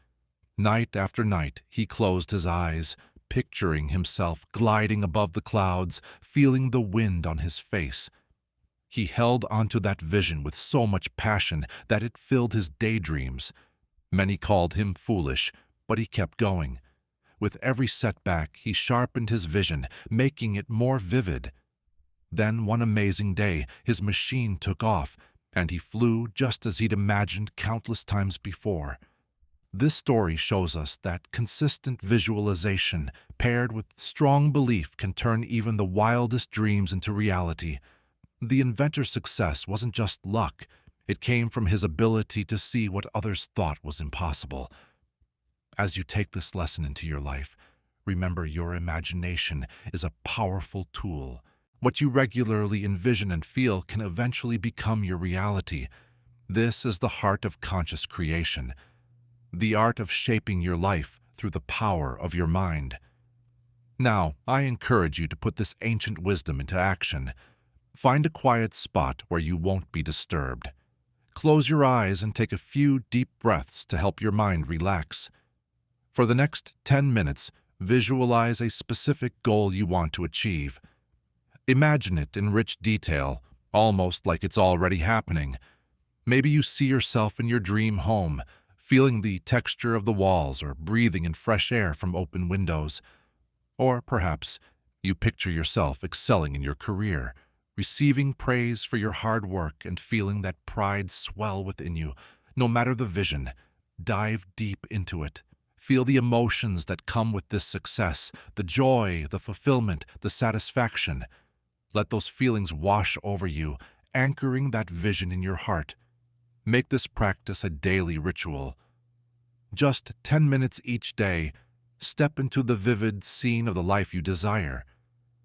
Night after night, he closed his eyes, picturing himself gliding above the clouds, feeling the wind on his face. He held onto that vision with so much passion that it filled his daydreams. Many called him foolish, but he kept going. With every setback, he sharpened his vision, making it more vivid. Then one amazing day, his machine took off, and he flew just as he'd imagined countless times before. This story shows us that consistent visualization, paired with strong belief, can turn even the wildest dreams into reality. The inventor's success wasn't just luck. It came from his ability to see what others thought was impossible. As you take this lesson into your life, remember your imagination is a powerful tool. What you regularly envision and feel can eventually become your reality. This is the heart of conscious creation, the art of shaping your life through the power of your mind. Now, I encourage you to put this ancient wisdom into action. Find a quiet spot where you won't be disturbed. Close your eyes and take a few deep breaths to help your mind relax. For the next 10 minutes, visualize a specific goal you want to achieve. Imagine it in rich detail, almost like it's already happening. Maybe you see yourself in your dream home, feeling the texture of the walls or breathing in fresh air from open windows. Or perhaps you picture yourself excelling in your career, receiving praise for your hard work and feeling that pride swell within you. No matter the vision, dive deep into it. Feel the emotions that come with this success, the joy, the fulfillment, the satisfaction. Let those feelings wash over you, anchoring that vision in your heart. Make this practice a daily ritual. Just 10 minutes each day, step into the vivid scene of the life you desire.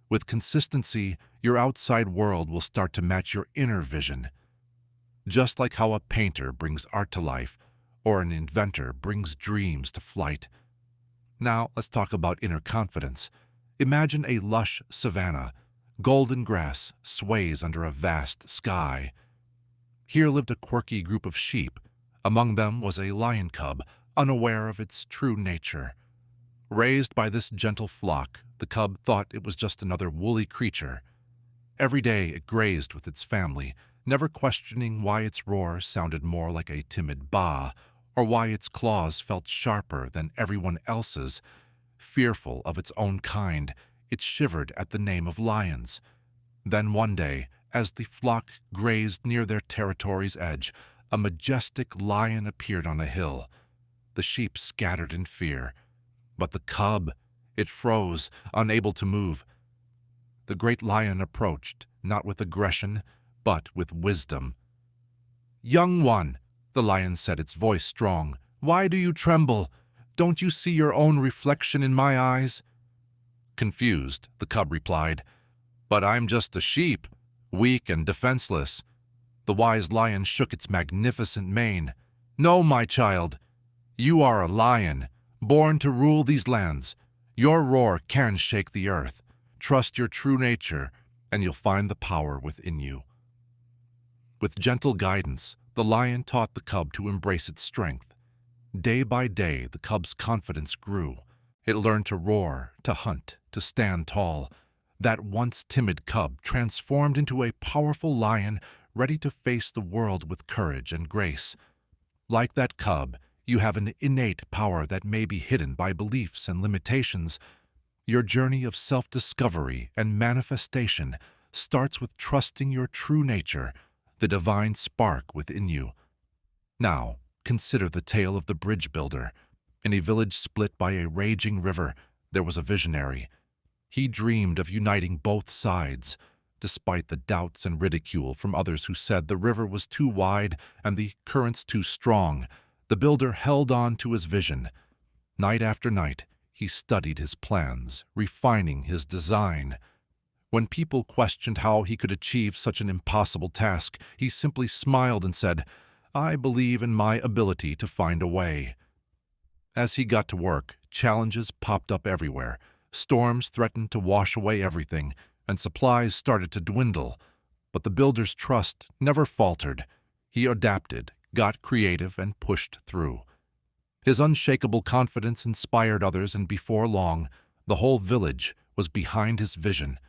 With consistency, your outside world will start to match your inner vision. Just like how a painter brings art to life, or an inventor brings dreams to flight. Now, let's talk about inner confidence. Imagine a lush savanna. Golden grass sways under a vast sky. Here lived a quirky group of sheep. Among them was a lion cub, unaware of its true nature. Raised by this gentle flock, the cub thought it was just another woolly creature. Every day it grazed with its family, never questioning why its roar sounded more like a timid baa, or why its claws felt sharper than everyone else's. Fearful of its own kind, it shivered at the name of lions. Then one day, as the flock grazed near their territory's edge, a majestic lion appeared on a hill. The sheep scattered in fear. But the cub, it froze, unable to move. The great lion approached, not with aggression, but with wisdom. "Young one," the lion said, its voice strong, "why do you tremble? Don't you see your own reflection in my eyes?" Confused, the cub replied, "But I'm just a sheep, weak and defenseless." The wise lion shook its magnificent mane. "No, my child, you are a lion, born to rule these lands. Your roar can shake the earth. Trust your true nature, and you'll find the power within you." With gentle guidance, the lion taught the cub to embrace its strength. Day by day, the cub's confidence grew. It learned to roar, to hunt, to stand tall. that once timid cub transformed into a powerful lion ready to face the world with courage and grace. Like that cub, you have an innate power that may be hidden by beliefs and limitations. Your journey of self-discovery and manifestation starts with trusting your true nature, the divine spark within you. Now, consider the tale of the bridge builder. In a village split by a raging river, there was a visionary. He dreamed of uniting both sides. Despite the doubts and ridicule from others who said the river was too wide and the currents too strong, the builder held on to his vision. Night after night, he studied his plans, refining his design. When people questioned how he could achieve such an impossible task, he simply smiled and said, "I believe in my ability to find a way." As he got to work, challenges popped up everywhere. Storms threatened to wash away everything, and supplies started to dwindle. But the builder's trust never faltered. He adapted, got creative, and pushed through. His unshakable confidence inspired others, and before long, the whole village was behind his vision.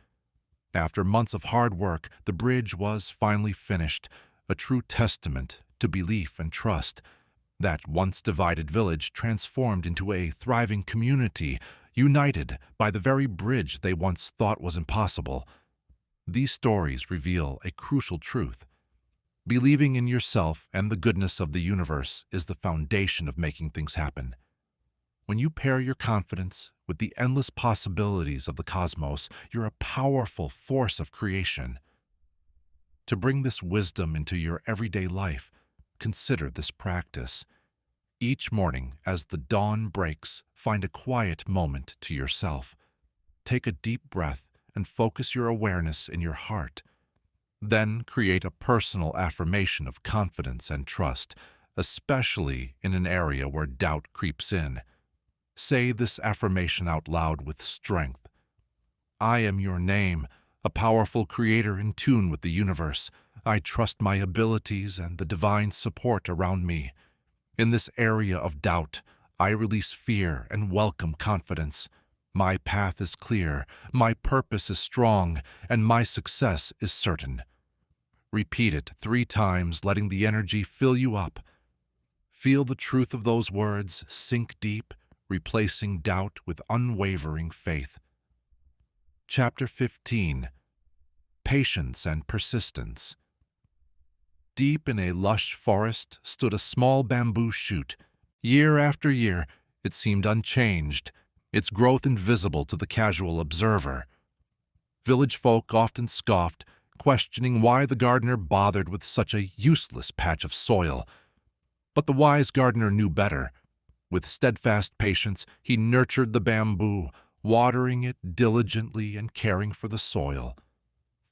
After months of hard work, the bridge was finally finished, a true testament to belief and trust. That once divided village transformed into a thriving community, united by the very bridge they once thought was impossible. These stories reveal a crucial truth. Believing in yourself and the goodness of the universe is the foundation of making things happen. When you pair your confidence with the endless possibilities of the cosmos, you're a powerful force of creation. To bring this wisdom into your everyday life, consider this practice. Each morning, as the dawn breaks, find a quiet moment to yourself. Take a deep breath and focus your awareness in your heart. Then create a personal affirmation of confidence and trust, especially in an area where doubt creeps in. Say this affirmation out loud with strength. I am your name, a powerful creator in tune with the universe. I trust my abilities and the divine support around me. In this area of doubt, I release fear and welcome confidence. My path is clear, my purpose is strong, and my success is certain. Repeat it 3 times, letting the energy fill you up. Feel the truth of those words sink deep, replacing doubt with unwavering faith. Chapter 15. Patience and Persistence. Deep in a lush forest stood a small bamboo shoot. Year after year, it seemed unchanged, its growth invisible to the casual observer. Village folk often scoffed, questioning why the gardener bothered with such a useless patch of soil. But the wise gardener knew better. With steadfast patience, he nurtured the bamboo, watering it diligently and caring for the soil.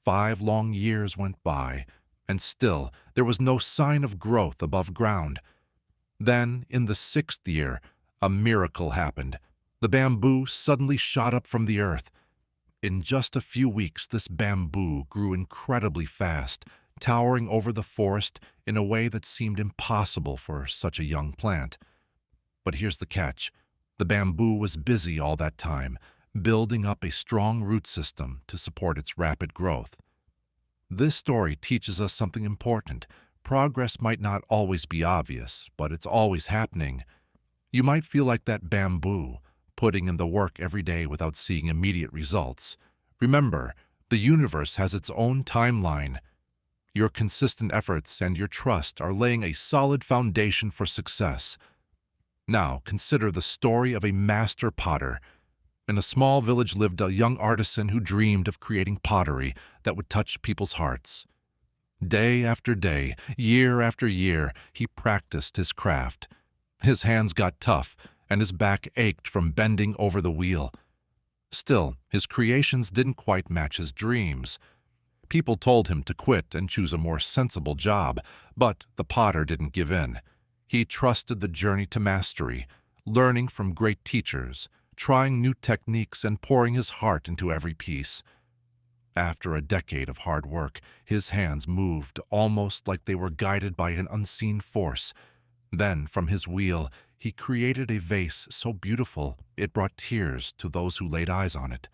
5 long years went by, and still there was no sign of growth above ground. Then, in the 6th year, a miracle happened. The bamboo suddenly shot up from the earth. In just a few weeks, this bamboo grew incredibly fast, towering over the forest in a way that seemed impossible for such a young plant. But here's the catch. The bamboo was busy all that time, building up a strong root system to support its rapid growth. This story teaches us something important. Progress might not always be obvious, but it's always happening. You might feel like that bamboo, putting in the work every day without seeing immediate results. Remember, the universe has its own timeline. Your consistent efforts and your trust are laying a solid foundation for success. Now, consider the story of a master potter. In a small village lived a young artisan who dreamed of creating pottery that would touch people's hearts. Day after day, year after year, he practiced his craft. His hands got tough, and his back ached from bending over the wheel. Still, his creations didn't quite match his dreams. People told him to quit and choose a more sensible job, but the potter didn't give in. He trusted the journey to mastery, learning from great teachers, trying new techniques, and pouring his heart into every piece. After a decade of hard work, his hands moved almost like they were guided by an unseen force. Then, from his wheel, he created a vase so beautiful it brought tears to those who laid eyes on it.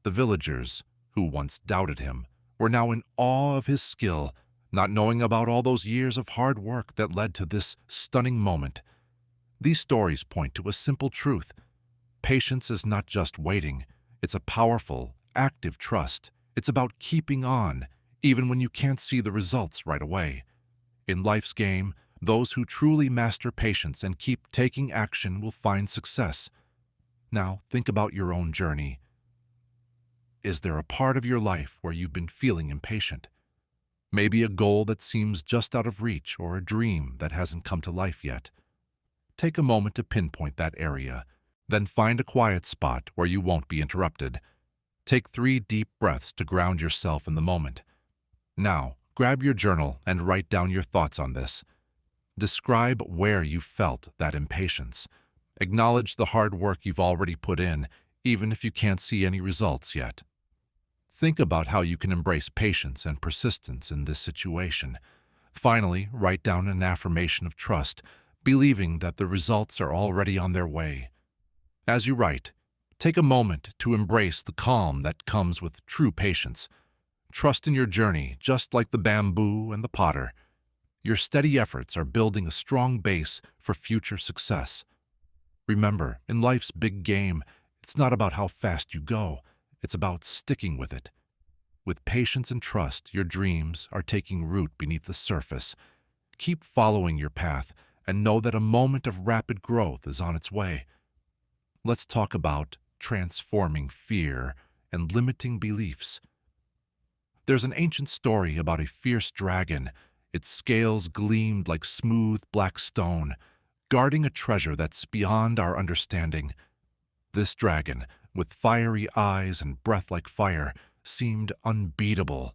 The villagers, who once doubted him, were now in awe of his skill, not knowing about all those years of hard work that led to this stunning moment. These stories point to a simple truth. Patience is not just waiting. It's a powerful, active trust. It's about keeping on, even when you can't see the results right away. In life's game, those who truly master patience and keep taking action will find success. Now, think about your own journey. Is there a part of your life where you've been feeling impatient? Maybe a goal that seems just out of reach or a dream that hasn't come to life yet. Take a moment to pinpoint that area, then find a quiet spot where you won't be interrupted. Take 3 deep breaths to ground yourself in the moment. Now, grab your journal and write down your thoughts on this. Describe where you felt that impatience. Acknowledge the hard work you've already put in, even if you can't see any results yet. Think about how you can embrace patience and persistence in this situation. Finally, write down an affirmation of trust, believing that the results are already on their way. As you write, take a moment to embrace the calm that comes with true patience. Trust in your journey, just like the bamboo and the potter. Your steady efforts are building a strong base for future success. Remember, in life's big game, it's not about how fast you go. It's about sticking with it. With patience and trust, your dreams are taking root beneath the surface. Keep following your path and know that a moment of rapid growth is on its way. Let's talk about transforming fear and limiting beliefs. There's an ancient story about a fierce dragon. Its scales gleamed like smooth black stone, guarding a treasure that's beyond our understanding. This dragon, with fiery eyes and breath like fire, seemed unbeatable.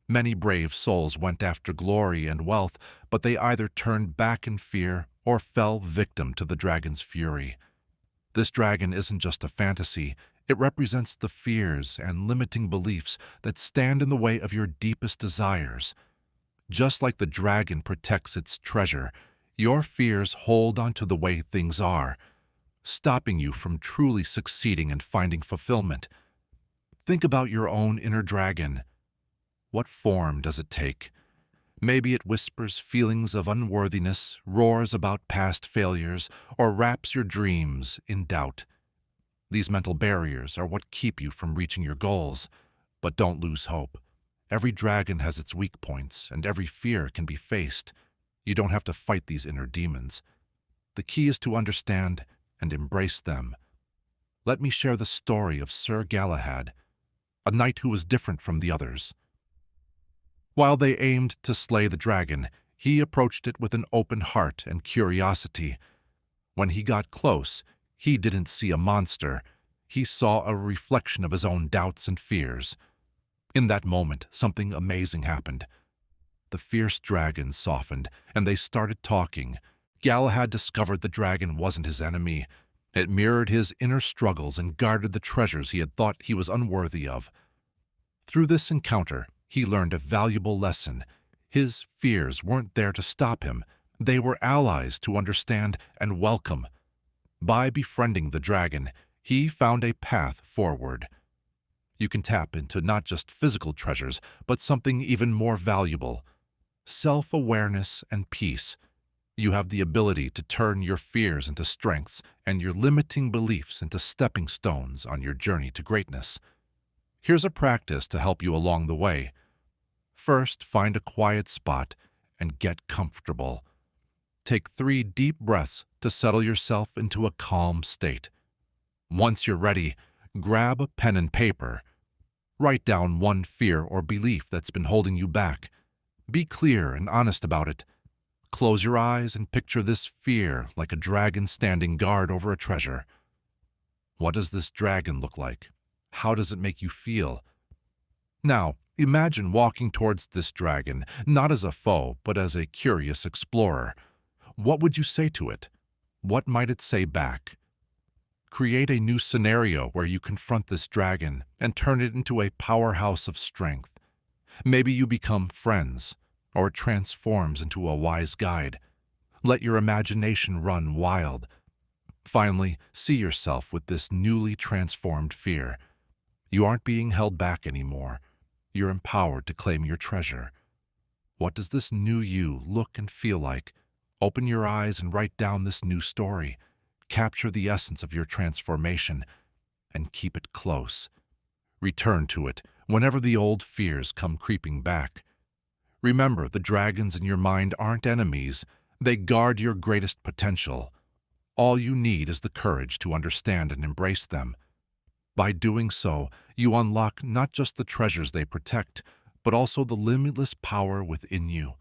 Many brave souls went after glory and wealth, but they either turned back in fear or fell victim to the dragon's fury. This dragon isn't just a fantasy. It represents the fears and limiting beliefs that stand in the way of your deepest desires. Just like the dragon protects its treasure, your fears hold onto the way things are, stopping you from truly succeeding and finding fulfillment. Think about your own inner dragon. What form does it take? Maybe it whispers feelings of unworthiness, roars about past failures, or wraps your dreams in doubt. These mental barriers are what keep you from reaching your goals. But don't lose hope. Every dragon has its weak points, and every fear can be faced. You don't have to fight these inner demons. The key is to understand and embrace them. Let me share the story of Sir Galahad, a knight who was different from the others. While they aimed to slay the dragon, he approached it with an open heart and curiosity. When he got close, he didn't see a monster. He saw a reflection of his own doubts and fears. In that moment, something amazing happened. The fierce dragon softened, and they started talking. Galahad discovered the dragon wasn't his enemy. It mirrored his inner struggles and guarded the treasures he had thought he was unworthy of. Through this encounter, he learned a valuable lesson. His fears weren't there to stop him. They were allies to understand and welcome. By befriending the dragon, he found a path forward. You can tap into not just physical treasures, but something even more valuable: self-awareness and peace. You have the ability to turn your fears into strengths and your limiting beliefs into stepping stones on your journey to greatness. Here's a practice to help you along the way. First, find a quiet spot and get comfortable. Take 3 deep breaths to settle yourself into a calm state. Once you're ready, grab a pen and paper. Write down one fear or belief that's been holding you back. Be clear and honest about it. Close your eyes and picture this fear like a dragon standing guard over a treasure. What does this dragon look like? How does it make you feel? Now, imagine walking towards this dragon, not as a foe, but as a curious explorer. What would you say to it? What might it say back? Create a new scenario where you confront this dragon and turn it into a powerhouse of strength. Maybe you become friends, or it transforms into a wise guide. Let your imagination run wild. Finally, see yourself with this newly transformed fear. You aren't being held back anymore. You're empowered to claim your treasure. What does this new you look and feel like? Open your eyes and write down this new story. Capture the essence of your transformation and keep it close. Return to it whenever the old fears come creeping back. Remember, the dragons in your mind aren't enemies. They guard your greatest potential. All you need is the courage to understand and embrace them. By doing so, you unlock not just the treasures they protect, but also the limitless power within you.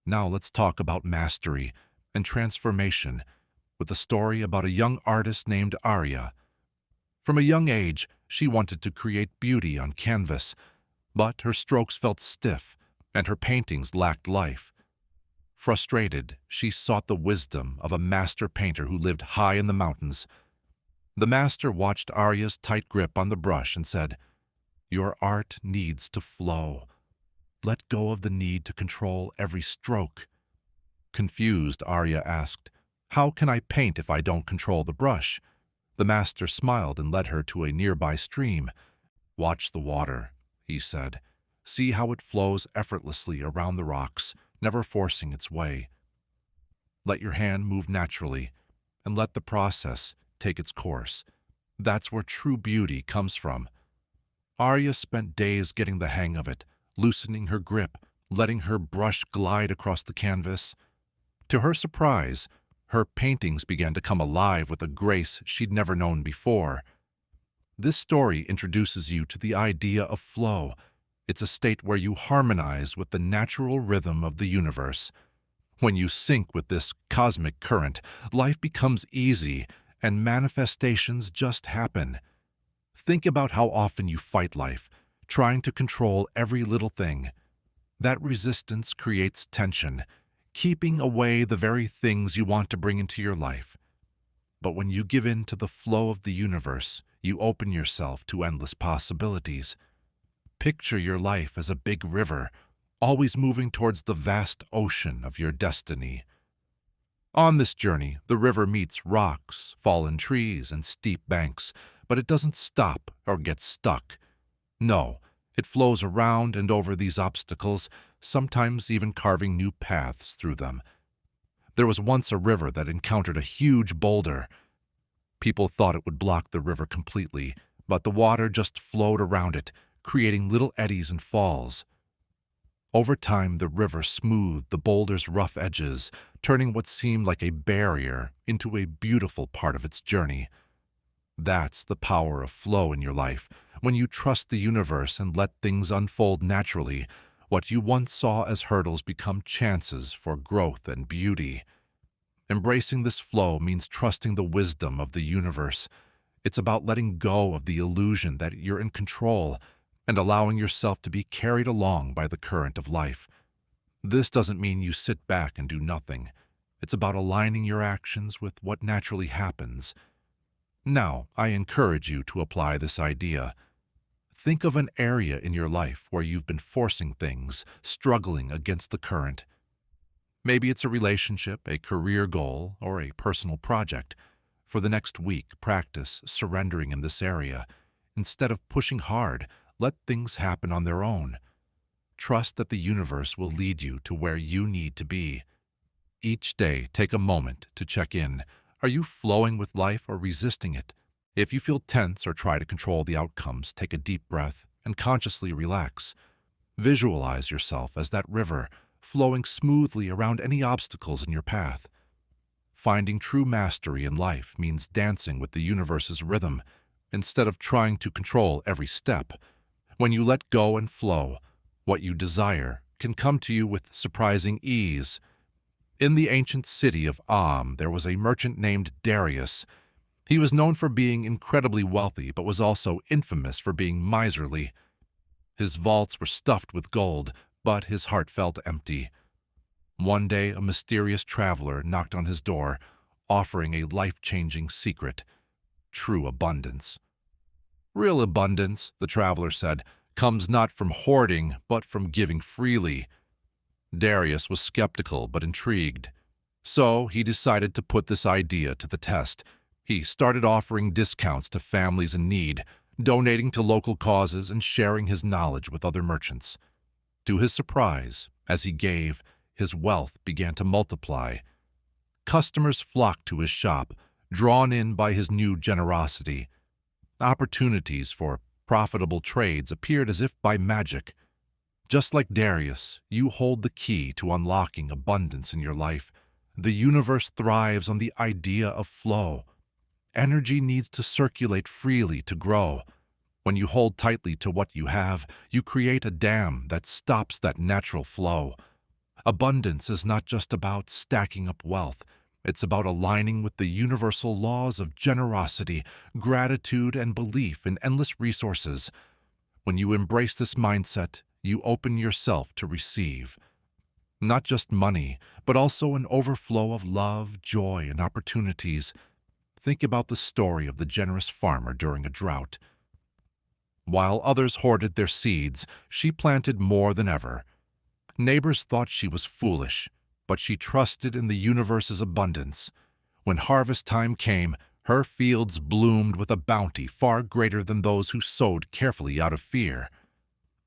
Now let's talk about mastery and transformation with a story about a young artist named Arya. From a young age, she wanted to create beauty on canvas, but her strokes felt stiff and her paintings lacked life. Frustrated, she sought the wisdom of a master painter who lived high in the mountains. The master watched Arya's tight grip on the brush and said, "Your art needs to flow. Let go of the need to control every stroke." Confused, Arya asked, "How can I paint if I don't control the brush?" The master smiled and led her to a nearby stream. "Watch the water," he said. "See how it flows effortlessly around the rocks, never forcing its way. Let your hand move naturally, and let the process take its course. That's where true beauty comes from." Arya spent days getting the hang of it, loosening her grip, letting her brush glide across the canvas. To her surprise, her paintings began to come alive with a grace she'd never known before. This story introduces you to the idea of flow. It's a state where you harmonize with the natural rhythm of the universe. When you sync with this cosmic current, life becomes easy and manifestations just happen. Think about how often you fight life, trying to control every little thing. That resistance creates tension, keeping away the very things you want to bring into your life. But when you give in to the flow of the universe, you open yourself to endless possibilities. Picture your life as a big river, always moving towards the vast ocean of your destiny. On this journey, the river meets rocks, fallen trees, and steep banks, but it doesn't stop or get stuck. No, it flows around and over these obstacles, sometimes even carving new paths through them. There was once a river that encountered a huge boulder. People thought it would block the river completely, but the water just flowed around it, creating little eddies and falls. Over time, the river smoothed the boulder's rough edges, turning what seemed like a barrier into a beautiful part of its journey. That's the power of flow in your life. When you trust the universe and let things unfold naturally, what you once saw as hurdles become chances for growth and beauty. Embracing this flow means trusting the wisdom of the universe. It's about letting go of the illusion that you're in control and allowing yourself to be carried along by the current of life. This doesn't mean you sit back and do nothing. It's about aligning your actions with what naturally happens. Now, I encourage you to apply this idea. Think of an area in your life where you've been forcing things, struggling against the current. Maybe it's a relationship, a career goal, or a personal project. For the next week, practice surrendering in this area. Instead of pushing hard, let things happen on their own. Trust that the universe will lead you to where you need to be. Each day, take a moment to check in. Are you flowing with life or resisting it? If you feel tense or try to control the outcomes, take a deep breath and consciously relax. Visualize yourself as that river, flowing smoothly around any obstacles in your path. Finding true mastery in life means dancing with the universe's rhythm, instead of trying to control every step. When you let go and flow, what you desire can come to you with surprising ease. In the ancient city of there was a merchant named Darius. He was known for being incredibly wealthy, but was also infamous for being miserly. His vaults were stuffed with gold, but his heart felt empty. One day, a mysterious traveler knocked on his door, offering a life-changing secret: true abundance. "Real abundance," the traveler said, "comes not from hoarding, but from giving freely." Darius was skeptical but intrigued. So he decided to put this idea to the test. He started offering discounts to families in need, donating to local causes and sharing his knowledge with other merchants. To his surprise, as he gave, his wealth began to multiply. Customers flocked to his shop, drawn in by his new generosity. Opportunities for profitable trades appeared as if by magic. Just like Darius, you hold the key to unlocking abundance in your life. The universe thrives on the idea of flow. Energy needs to circulate freely to grow. When you hold tightly to what you have, you create a dam that stops that natural flow. Abundance is not just about stacking up wealth. It's about aligning with the universal laws of generosity, gratitude, and belief in endless resources. When you embrace this mindset, you open yourself to receive. Not just money, but also an overflow of love, joy, and opportunities. Think about the story of the generous farmer during a drought. While others hoarded their seeds, she planted more than ever. Neighbors thought she was foolish, but she trusted in the universe's abundance. When harvest time came, her fields bloomed with a bounty far greater than those who sowed carefully out of fear.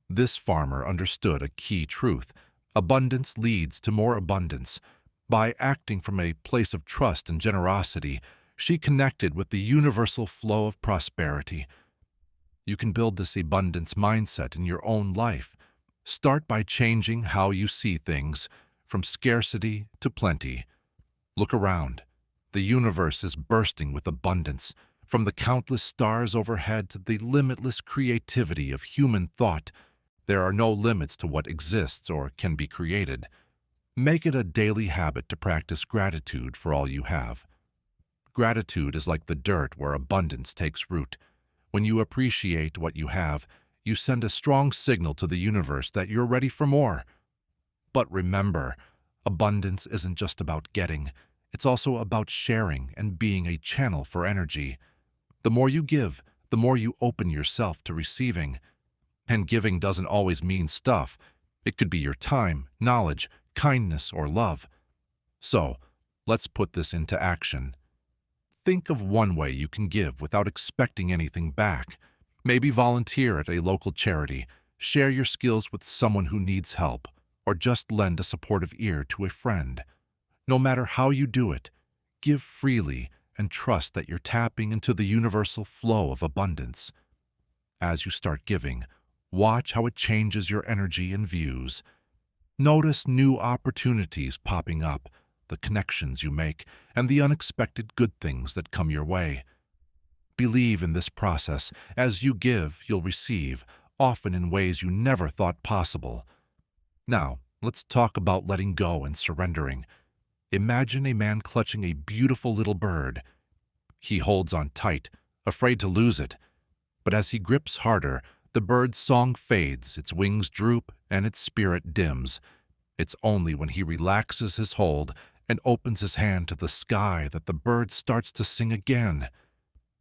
This farmer understood a key truth. Abundance leads to more abundance. By acting from a place of trust and generosity, she connected with the universal flow of prosperity. You can build this abundance mindset in your own life. Start by changing how you see things, from scarcity to plenty. Look around. The universe is bursting with abundance, from the countless stars overhead to the limitless creativity of human thought. There are no limits to what exists or can be created. Make it a daily habit to practice gratitude for all you have. Gratitude is like the dirt where abundance takes root. When you appreciate what you have, you send a strong signal to the universe that you're ready for more. But remember, abundance isn't just about getting. It's also about sharing and being a channel for energy. The more you give, the more you open yourself to receiving. And giving doesn't always mean stuff. It could be your time, knowledge, kindness, or love. So, let's put this into action. Think of one way you can give without expecting anything back. Maybe volunteer at a local charity, share your skills with someone who needs help, or just lend a supportive ear to a friend. No matter how you do it, give freely and trust that you're tapping into the universal flow of abundance. As you start giving, watch how it changes your energy and views. Notice new opportunities popping up, the connections you make, and the unexpected good things that come your way. Believe in this process. As you give, you'll receive, often in ways you never thought possible. Now, let's talk about letting go and surrendering. Imagine a man clutching a beautiful little bird. He holds on tight, afraid to lose it. But as he grips harder, the bird's song fades, its wings droop, and its spirit dims. It's only when he relaxes his hold and opens his hand to the sky that the bird starts to sing again.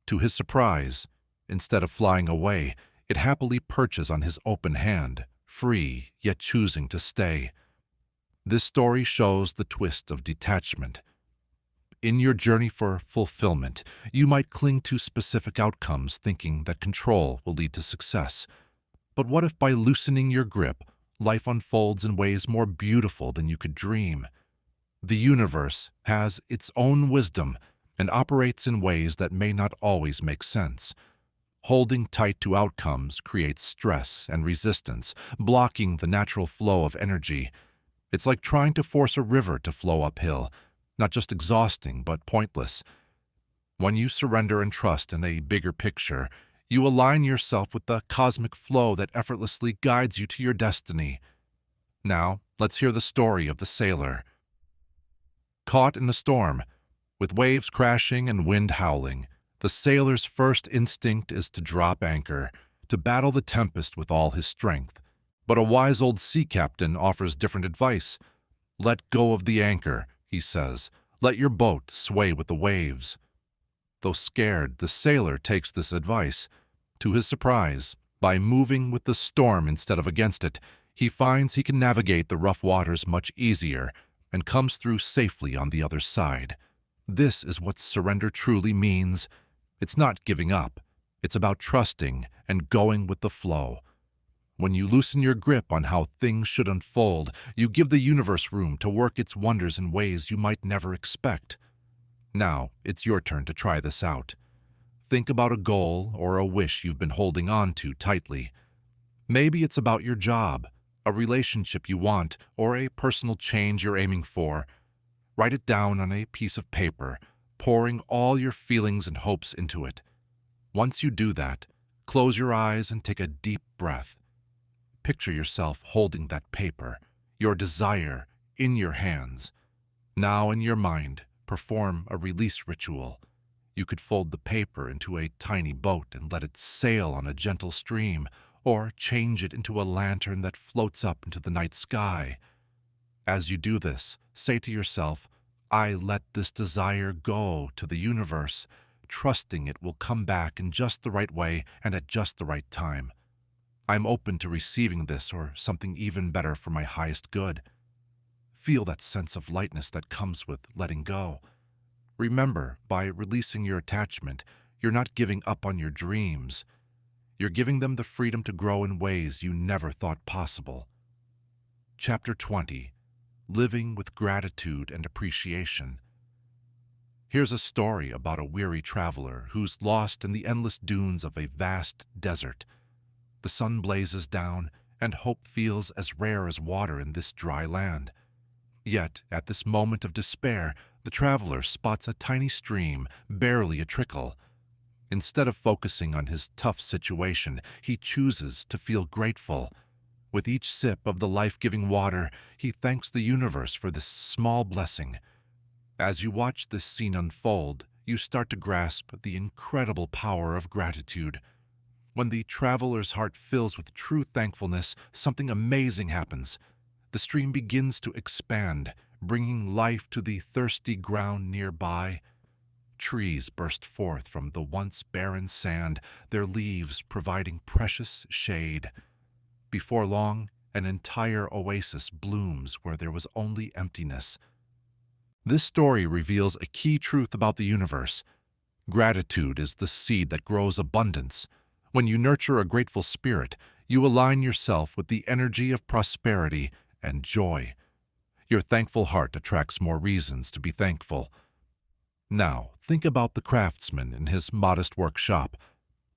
To his surprise, instead of flying away, it happily perches on his open hand, free yet choosing to stay. This story shows the twist of detachment. In your journey for fulfillment, you might cling to specific outcomes thinking that control will lead to success. But what if by loosening your grip, life unfolds in ways more beautiful than you could dream? The universe has its own wisdom and operates in ways that may not always make sense. Holding tight to outcomes creates stress and resistance, blocking the natural flow of energy. It's like trying to force a river to flow uphill, not just exhausting but pointless. When you surrender and trust in a bigger picture, you align yourself with the cosmic flow that effortlessly guides you to your destiny. Now, let's hear the story of the sailor. Caught in a storm, with waves crashing and wind howling, the sailor's first instinct is to drop anchor, to battle the tempest with all his strength. But a wise old sea captain offers different advice. "Let go of the anchor," he says. "Let your boat sway with the waves." Though scared, the sailor takes this advice. To his surprise, by moving with the storm instead of against it, he finds he can navigate the rough waters much easier and comes through safely on the other side. This is what surrender truly means. It's not giving up. It's about trusting and going with the flow. When you loosen your grip on how things should unfold, you give the universe room to work its wonders in ways you might never expect. Now, it's your turn to try this out. Think about a goal or a wish you've been holding on to tightly. Maybe it's about your job, a relationship you want, or a personal change you're aiming for. Write it down on a piece of paper, pouring all your feelings and hopes into it. Once you do that, close your eyes and take a deep breath. Picture yourself holding that paper, your desire, in your hands. Now in your mind, perform a release ritual. You could fold the paper into a tiny boat and let it sail on a gentle stream, or change it into a lantern that floats up into the night sky. As you do this, say to yourself, "I let this desire go to the universe," trusting it will come back in just the right way and at just the right time. I'm open to receiving this or something even better for my highest good. Feel that sense of lightness that comes with letting go. Remember, by releasing your attachment, you're not giving up on your dreams. You're giving them the freedom to grow in ways you never thought possible. Chapter 20. Living with Gratitude and Appreciation. Here's a story about a weary traveler who's lost in the endless dunes of a vast desert. The sun blazes down, and hope feels as rare as water in this dry land. Yet, at this moment of despair, the traveler spots a tiny stream, barely a trickle. Instead of focusing on his tough situation, he chooses to feel grateful. With each sip of the life-giving water, he thanks the universe for this small blessing. As you watch this scene unfold, you start to grasp the incredible power of gratitude. When the traveler's heart fills with true thankfulness, something amazing happens. The stream begins to expand, bringing life to the thirsty ground nearby. Trees burst forth from the once barren sand, their leaves providing precious shade. Before long, an entire oasis blooms where there was only emptiness. This story reveals a key truth about the universe. Gratitude is the seed that grows abundance. When you nurture a grateful spirit, you align yourself with the energy of prosperity and joy. Your thankful heart attracts more reasons to be thankful. Now, think about the craftsman in his modest workshop.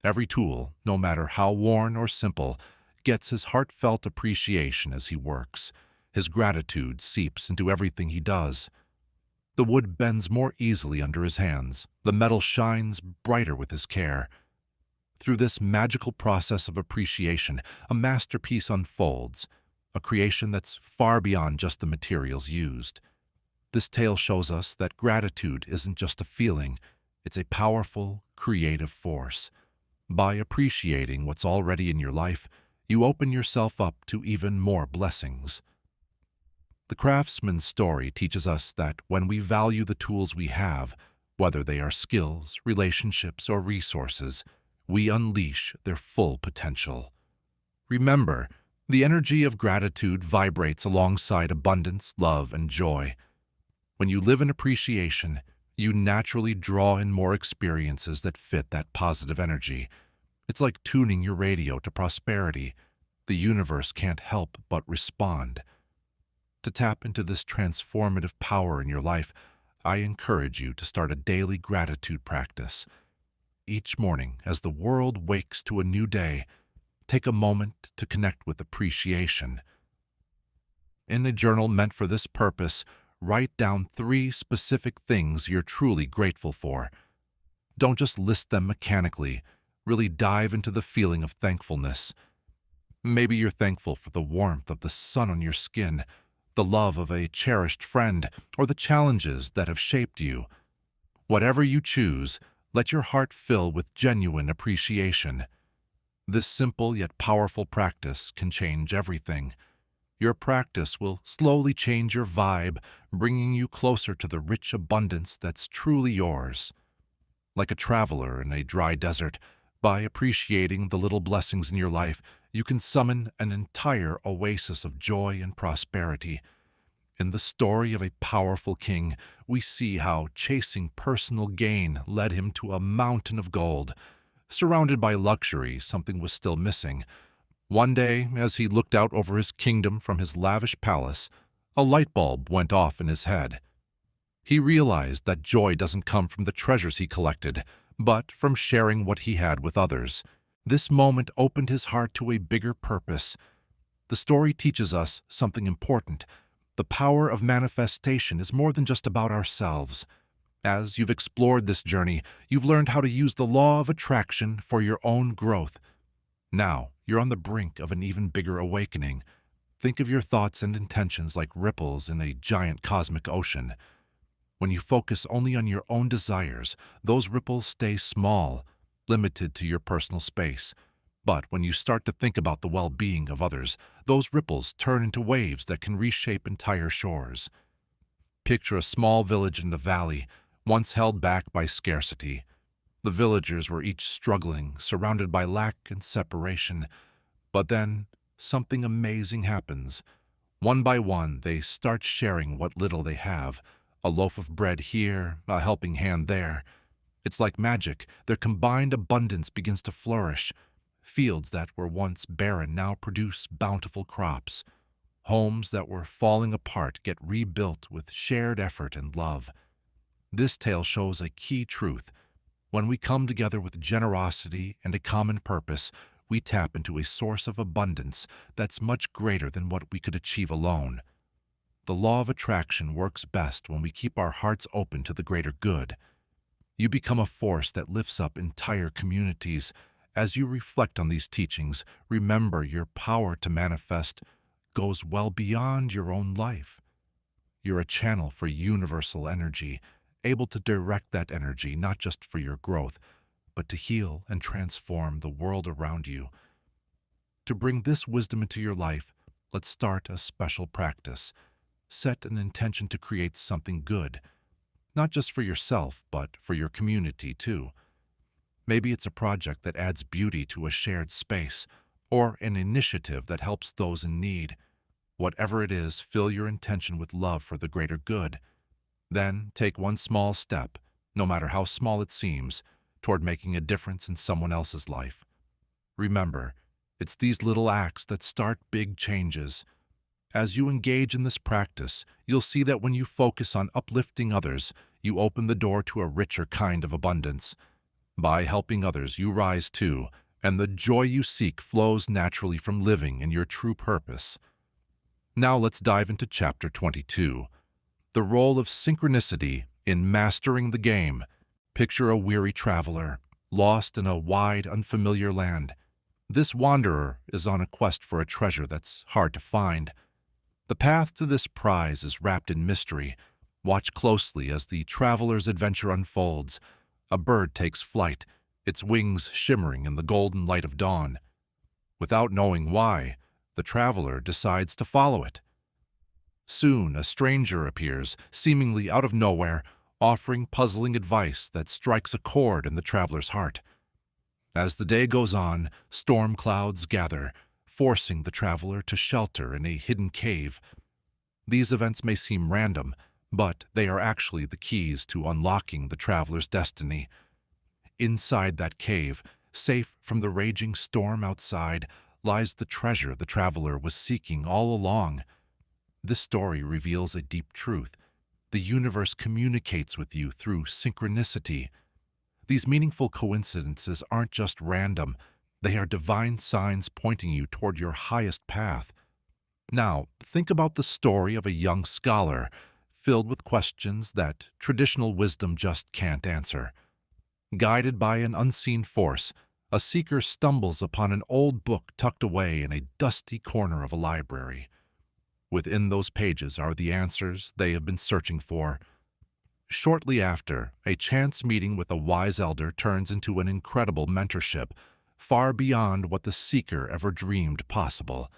Every tool, no matter how worn or simple, gets his heartfelt appreciation as he works. His gratitude seeps into everything he does. The wood bends more easily under his hands. The metal shines brighter with his care. Through this magical process of appreciation, a masterpiece unfolds, a creation that's far beyond just the materials used. This tale shows us that gratitude isn't just a feeling, it's a powerful, creative force. By appreciating what's already in your life, you open yourself up to even more blessings. The craftsman's story teaches us that when we value the tools we have, whether they are skills, relationships, or resources, we unleash their full potential. Remember, the energy of gratitude vibrates alongside abundance, love, and joy. When you live in appreciation, you naturally draw in more experiences that fit that positive energy. It's like tuning your radio to prosperity. The universe can't help but respond. To tap into this transformative power in your life, I encourage you to start a daily gratitude practice. Each morning, as the world wakes to a new day, take a moment to connect with appreciation. In a journal meant for this purpose, write down 3 specific things you're truly grateful for. Don't just list them mechanically. Really dive into the feeling of thankfulness. Maybe you're thankful for the warmth of the sun on your skin, the love of a cherished friend, or the challenges that have shaped you. Whatever you choose, let your heart fill with genuine appreciation. This simple yet powerful practice can change everything. Your practice will slowly change your vibe, bringing you closer to the rich abundance that's truly yours. Like a traveler in a dry desert, by appreciating the little blessings in your life, you can summon an entire oasis of joy and prosperity. In the story of a powerful king, we see how chasing personal gain led him to a mountain of gold. Surrounded by luxury, something was still missing. One day, as he looked out over his kingdom from his lavish palace, a light bulb went off in his head. He realized that joy doesn't come from the treasures he collected, but from sharing what he had with others. This moment opened his heart to a bigger purpose. The story teaches us something important. The power of manifestation is more than just about ourselves. As you've explored this journey, you've learned how to use the law of attraction for your own growth. Now, you're on the brink of an even bigger awakening. Think of your thoughts and intentions like ripples in a giant cosmic ocean. When you focus only on your own desires, those ripples stay small, limited to your personal space. But when you start to think about the well-being of others, those ripples turn into waves that can reshape entire shores. Picture a small village in the valley, once held back by scarcity. The villagers were each struggling, surrounded by lack and separation. But then, something amazing happens. One by one, they start sharing what little they have. A loaf of bread here, a helping hand there. It's like magic. Their combined abundance begins to flourish. Fields that were once barren now produce bountiful crops. Homes that were falling apart get rebuilt with shared effort and love. This tale shows a key truth. When we come together with generosity and a common purpose, we tap into a source of abundance that's much greater than what we could achieve alone. The law of attraction works best when we keep our hearts open to the greater good. You become a force that lifts up entire communities. As you reflect on these teachings, remember your power to manifest goes well beyond your own life. You're a channel for universal energy, able to direct that energy not just for your growth, but to heal and transform the world around you. To bring this wisdom into your life, let's start a special practice. Set an intention to create something good, not just for yourself, but for your community too. Maybe it's a project that adds beauty to a shared space, or an initiative that helps those in need. Whatever it is, fill your intention with love for the greater good. Then take one small step, no matter how small it seems, toward making a difference in someone else's life. Remember, it's these little acts that start big changes. As you engage in this practice, you'll see that when you focus on uplifting others, you open the door to a richer kind of abundance. By helping others, you rise too, and the joy you seek flows naturally from living in your true purpose. Now let's dive into Chapter 22. The role of synchronicity in mastering the game. Picture a weary traveler, lost in a wide, unfamiliar land. This wanderer is on a quest for a treasure that's hard to find. The path to this prize is wrapped in mystery. Watch closely as the traveler's adventure unfolds. A bird takes flight, its wings shimmering in the golden light of dawn. Without knowing why, the traveler decides to follow it. Soon, a stranger appears, seemingly out of nowhere, offering puzzling advice that strikes a chord in the traveler's heart. As the day goes on, storm clouds gather, forcing the traveler to shelter in a hidden cave. These events may seem random, but they are actually the keys to unlocking the traveler's destiny. Inside that cave, safe from the raging storm outside, lies the treasure the traveler was seeking all along. This story reveals a deep truth. The universe communicates with you through synchronicity. These meaningful coincidences aren't just random. They are divine signs pointing you toward your highest path. Now, think about the story of a young scholar, filled with questions that traditional wisdom just can't answer. Guided by an unseen force, a seeker stumbles upon an old book tucked away in a dusty corner of a library. Within those pages are the answers they have been searching for. Shortly after, a chance meeting with a wise elder turns into an incredible mentorship, far beyond what the seeker ever dreamed possible.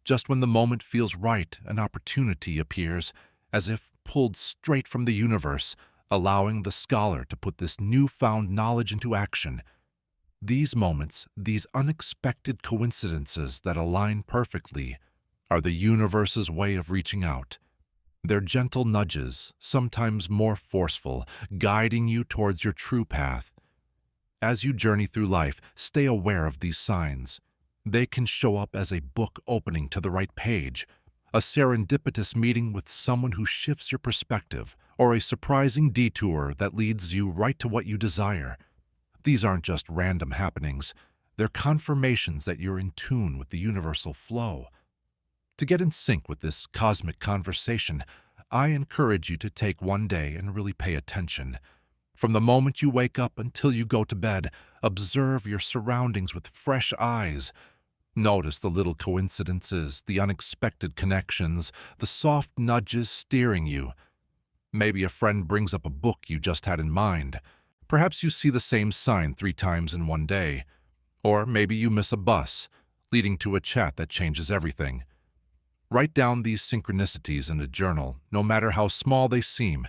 Just when the moment feels right, an opportunity appears, as if pulled straight from the universe, allowing the scholar to put this newfound knowledge into action. These moments, these unexpected coincidences that align perfectly, are the universe's way of reaching out. They're gentle nudges, sometimes more forceful, guiding you towards your true path. As you journey through life, stay aware of these signs. They can show up as a book opening to the right page, a serendipitous meeting with someone who shifts your perspective, or a surprising detour that leads you right to what you desire. These aren't just random happenings. They're confirmations that you're in tune with the universal flow. To get in sync with this cosmic conversation, I encourage you to take one day and really pay attention. From the moment you wake up until you go to bed, observe your surroundings with fresh eyes. Notice the little coincidences, the unexpected connections, the soft nudges steering you. Maybe a friend brings up a book you just had in mind. Perhaps you see the same sign 3 times in one day. Or maybe you miss a bus, leading to a chat that changes everything. Write down these synchronicities in a journal, no matter how small they seem.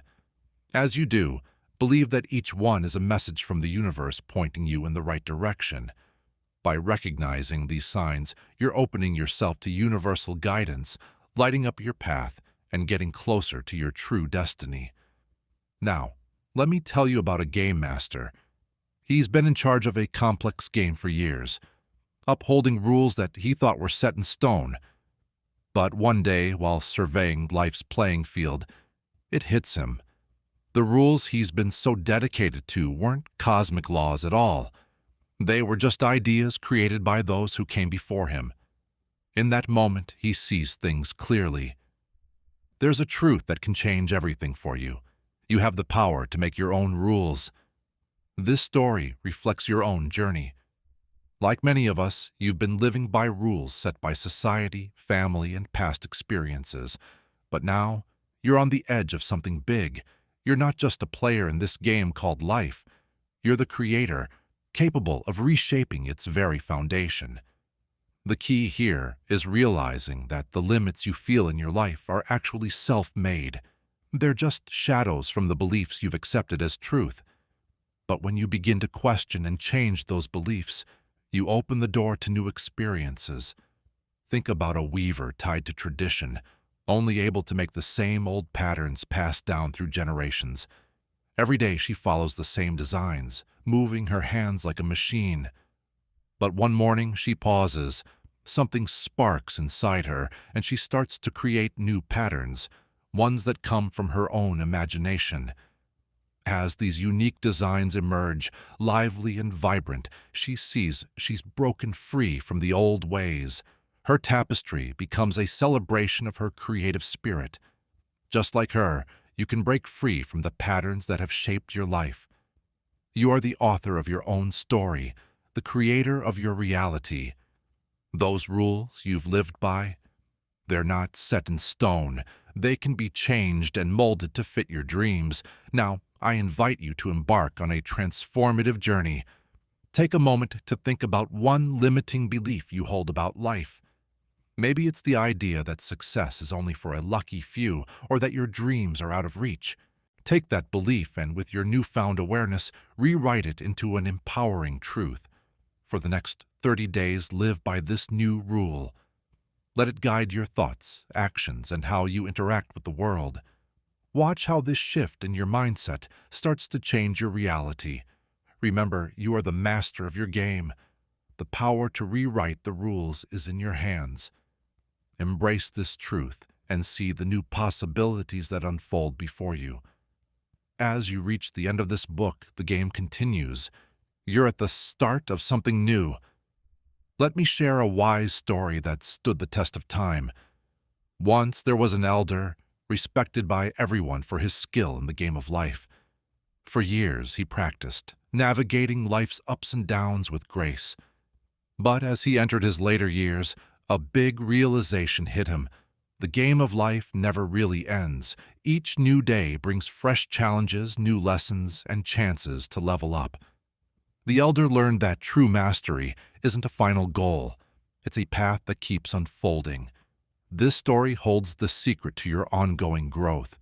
As you do, believe that each one is a message from the universe pointing you in the right direction. By recognizing these signs, you're opening yourself to universal guidance, lighting up your path, and getting closer to your true destiny. Now, let me tell you about a game master. He's been in charge of a complex game for years, upholding rules that he thought were set in stone. But one day, while surveying life's playing field, it hits him. The rules he's been so dedicated to weren't cosmic laws at all. They were just ideas created by those who came before him. In that moment, he sees things clearly. There's a truth that can change everything for you. You have the power to make your own rules. This story reflects your own journey. Like many of us, you've been living by rules set by society, family, and past experiences. But now, you're on the edge of something big. You're not just a player in this game called life. You're the creator, capable of reshaping its very foundation. The key here is realizing that the limits you feel in your life are actually self-made. They're just shadows from the beliefs you've accepted as truth. But when you begin to question and change those beliefs, you open the door to new experiences. Think about a weaver tied to tradition, only able to make the same old patterns passed down through generations. Every day she follows the same designs, moving her hands like a machine. But one morning she pauses, something sparks inside her, and she starts to create new patterns, ones that come from her own imagination. As these unique designs emerge, lively and vibrant, she sees she's broken free from the old ways. Her tapestry becomes a celebration of her creative spirit. Just like her, you can break free from the patterns that have shaped your life. You are the author of your own story, the creator of your reality. Those rules you've lived by, they're not set in stone. They can be changed and molded to fit your dreams. Now, I invite you to embark on a transformative journey. Take a moment to think about one limiting belief you hold about life. Maybe it's the idea that success is only for a lucky few, or that your dreams are out of reach. Take that belief and, with your newfound awareness, rewrite it into an empowering truth. For the next 30 days, live by this new rule. Let it guide your thoughts, actions, and how you interact with the world. Watch how this shift in your mindset starts to change your reality. Remember, you are the master of your game. The power to rewrite the rules is in your hands. Embrace this truth and see the new possibilities that unfold before you. As you reach the end of this book, the game continues. You're at the start of something new. Let me share a wise story that stood the test of time. Once there was an elder, respected by everyone for his skill in the game of life. For years he practiced, navigating life's ups and downs with grace. But as he entered his later years, a big realization hit him. The game of life never really ends. Each new day brings fresh challenges, new lessons, and chances to level up. The elder learned that true mastery isn't a final goal. It's a path that keeps unfolding. This story holds the secret to your ongoing growth.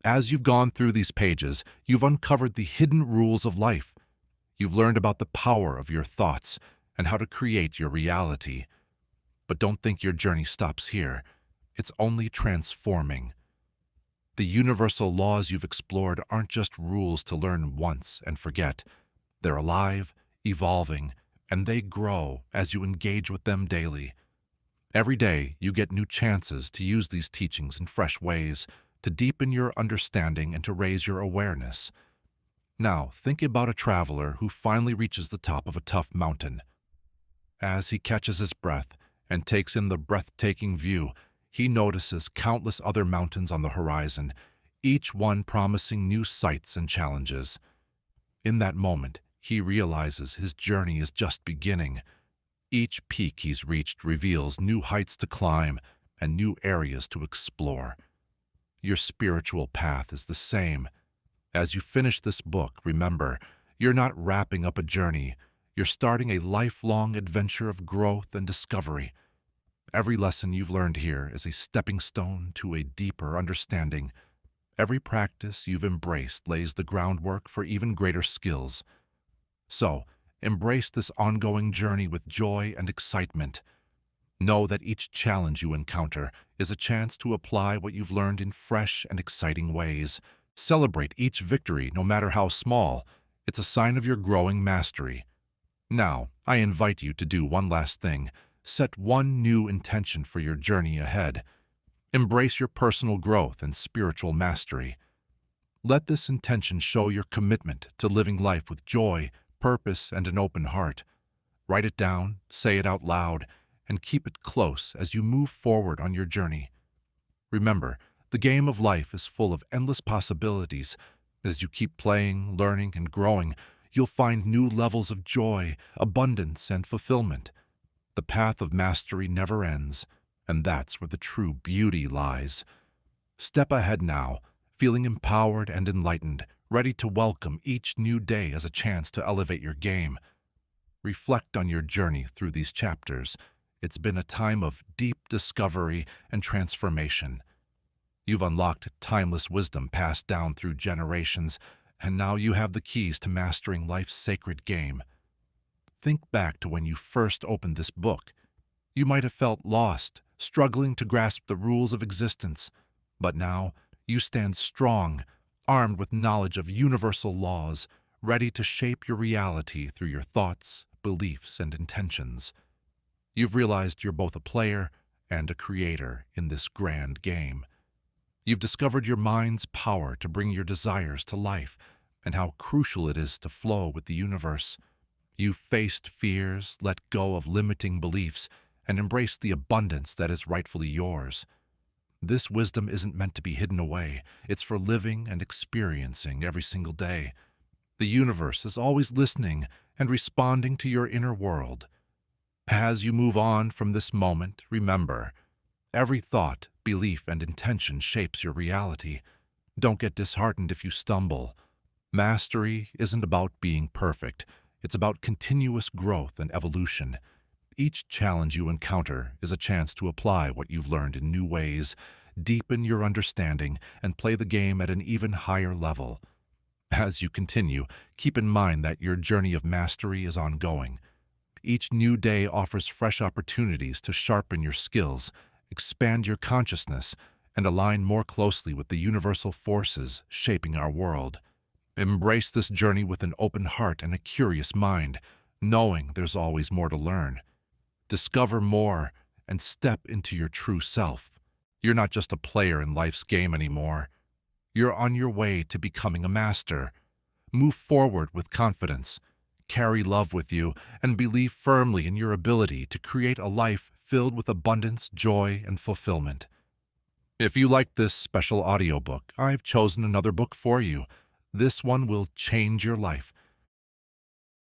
As you've gone through these pages, you've uncovered the hidden rules of life. You've learned about the power of your thoughts and how to create your reality. But don't think your journey stops here. It's only transforming. The universal laws you've explored aren't just rules to learn once and forget. They're alive, evolving, and they grow as you engage with them daily. Every day, you get new chances to use these teachings in fresh ways, to deepen your understanding and to raise your awareness. Now, think about a traveler who finally reaches the top of a tough mountain. As he catches his breath and takes in the breathtaking view, he notices countless other mountains on the horizon, each one promising new sights and challenges. In that moment, he realizes his journey is just beginning. Each peak he's reached reveals new heights to climb and new areas to explore. Your spiritual path is the same. As you finish this book, remember, you're not wrapping up a journey. You're starting a lifelong adventure of growth and discovery. Every lesson you've learned here is a stepping stone to a deeper understanding. Every practice you've embraced lays the groundwork for even greater skills. So, embrace this ongoing journey with joy and excitement. Know that each challenge you encounter is a chance to apply what you've learned in fresh and exciting ways. Celebrate each victory, no matter how small. It's a sign of your growing mastery. Now, I invite you to do one last thing. Set one new intention for your journey ahead. Embrace your personal growth and spiritual mastery. Let this intention show your commitment to living life with joy, purpose, and an open heart. Write it down, say it out loud, and keep it close as you move forward on your journey. Remember, the game of life is full of endless possibilities. As you keep playing, learning, and growing, you'll find new levels of joy, abundance, and fulfillment. The path of mastery never ends, and that's where the true beauty lies. Step ahead now, feeling empowered and enlightened, ready to welcome each new day as a chance to elevate your game. Reflect on your journey through these chapters. It's been a time of deep discovery and transformation. You've unlocked timeless wisdom passed down through generations, and now you have the keys to mastering life's sacred game. Think back to when you first opened this book. You might have felt lost, struggling to grasp the rules of existence, but now you stand strong, armed with knowledge of universal laws, ready to shape your reality through your thoughts, beliefs, and intentions. You've realized you're both a player and a creator in this grand game. You've discovered your mind's power to bring your desires to life and how crucial it is to flow with the universe. You've faced fears, let go of limiting beliefs, and embraced the abundance that is rightfully yours. This wisdom isn't meant to be hidden away. It's for living and experiencing every single day. The universe is always listening and responding to your inner world. As you move on from this moment, remember, every thought, belief, and intention shapes your reality. Don't get disheartened if you stumble. Mastery isn't about being perfect. It's about continuous growth and evolution. Each challenge you encounter is a chance to apply what you've learned in new ways, deepen your understanding, and play the game at an even higher level. As you continue, keep in mind that your journey of mastery is ongoing. Each new day offers fresh opportunities to sharpen your skills, expand your consciousness, and align more closely with the universal forces shaping our world. Embrace this journey with an open heart and a curious mind, knowing there's always more to learn. Discover more and step into your true self. You're not just a player in life's game anymore. You're on your way to becoming a master. Move forward with confidence. Carry love with you and believe firmly in your ability to create a life filled with abundance, joy, and fulfillment. If you like this special audiobook, I've chosen another book for you. This one will change your life.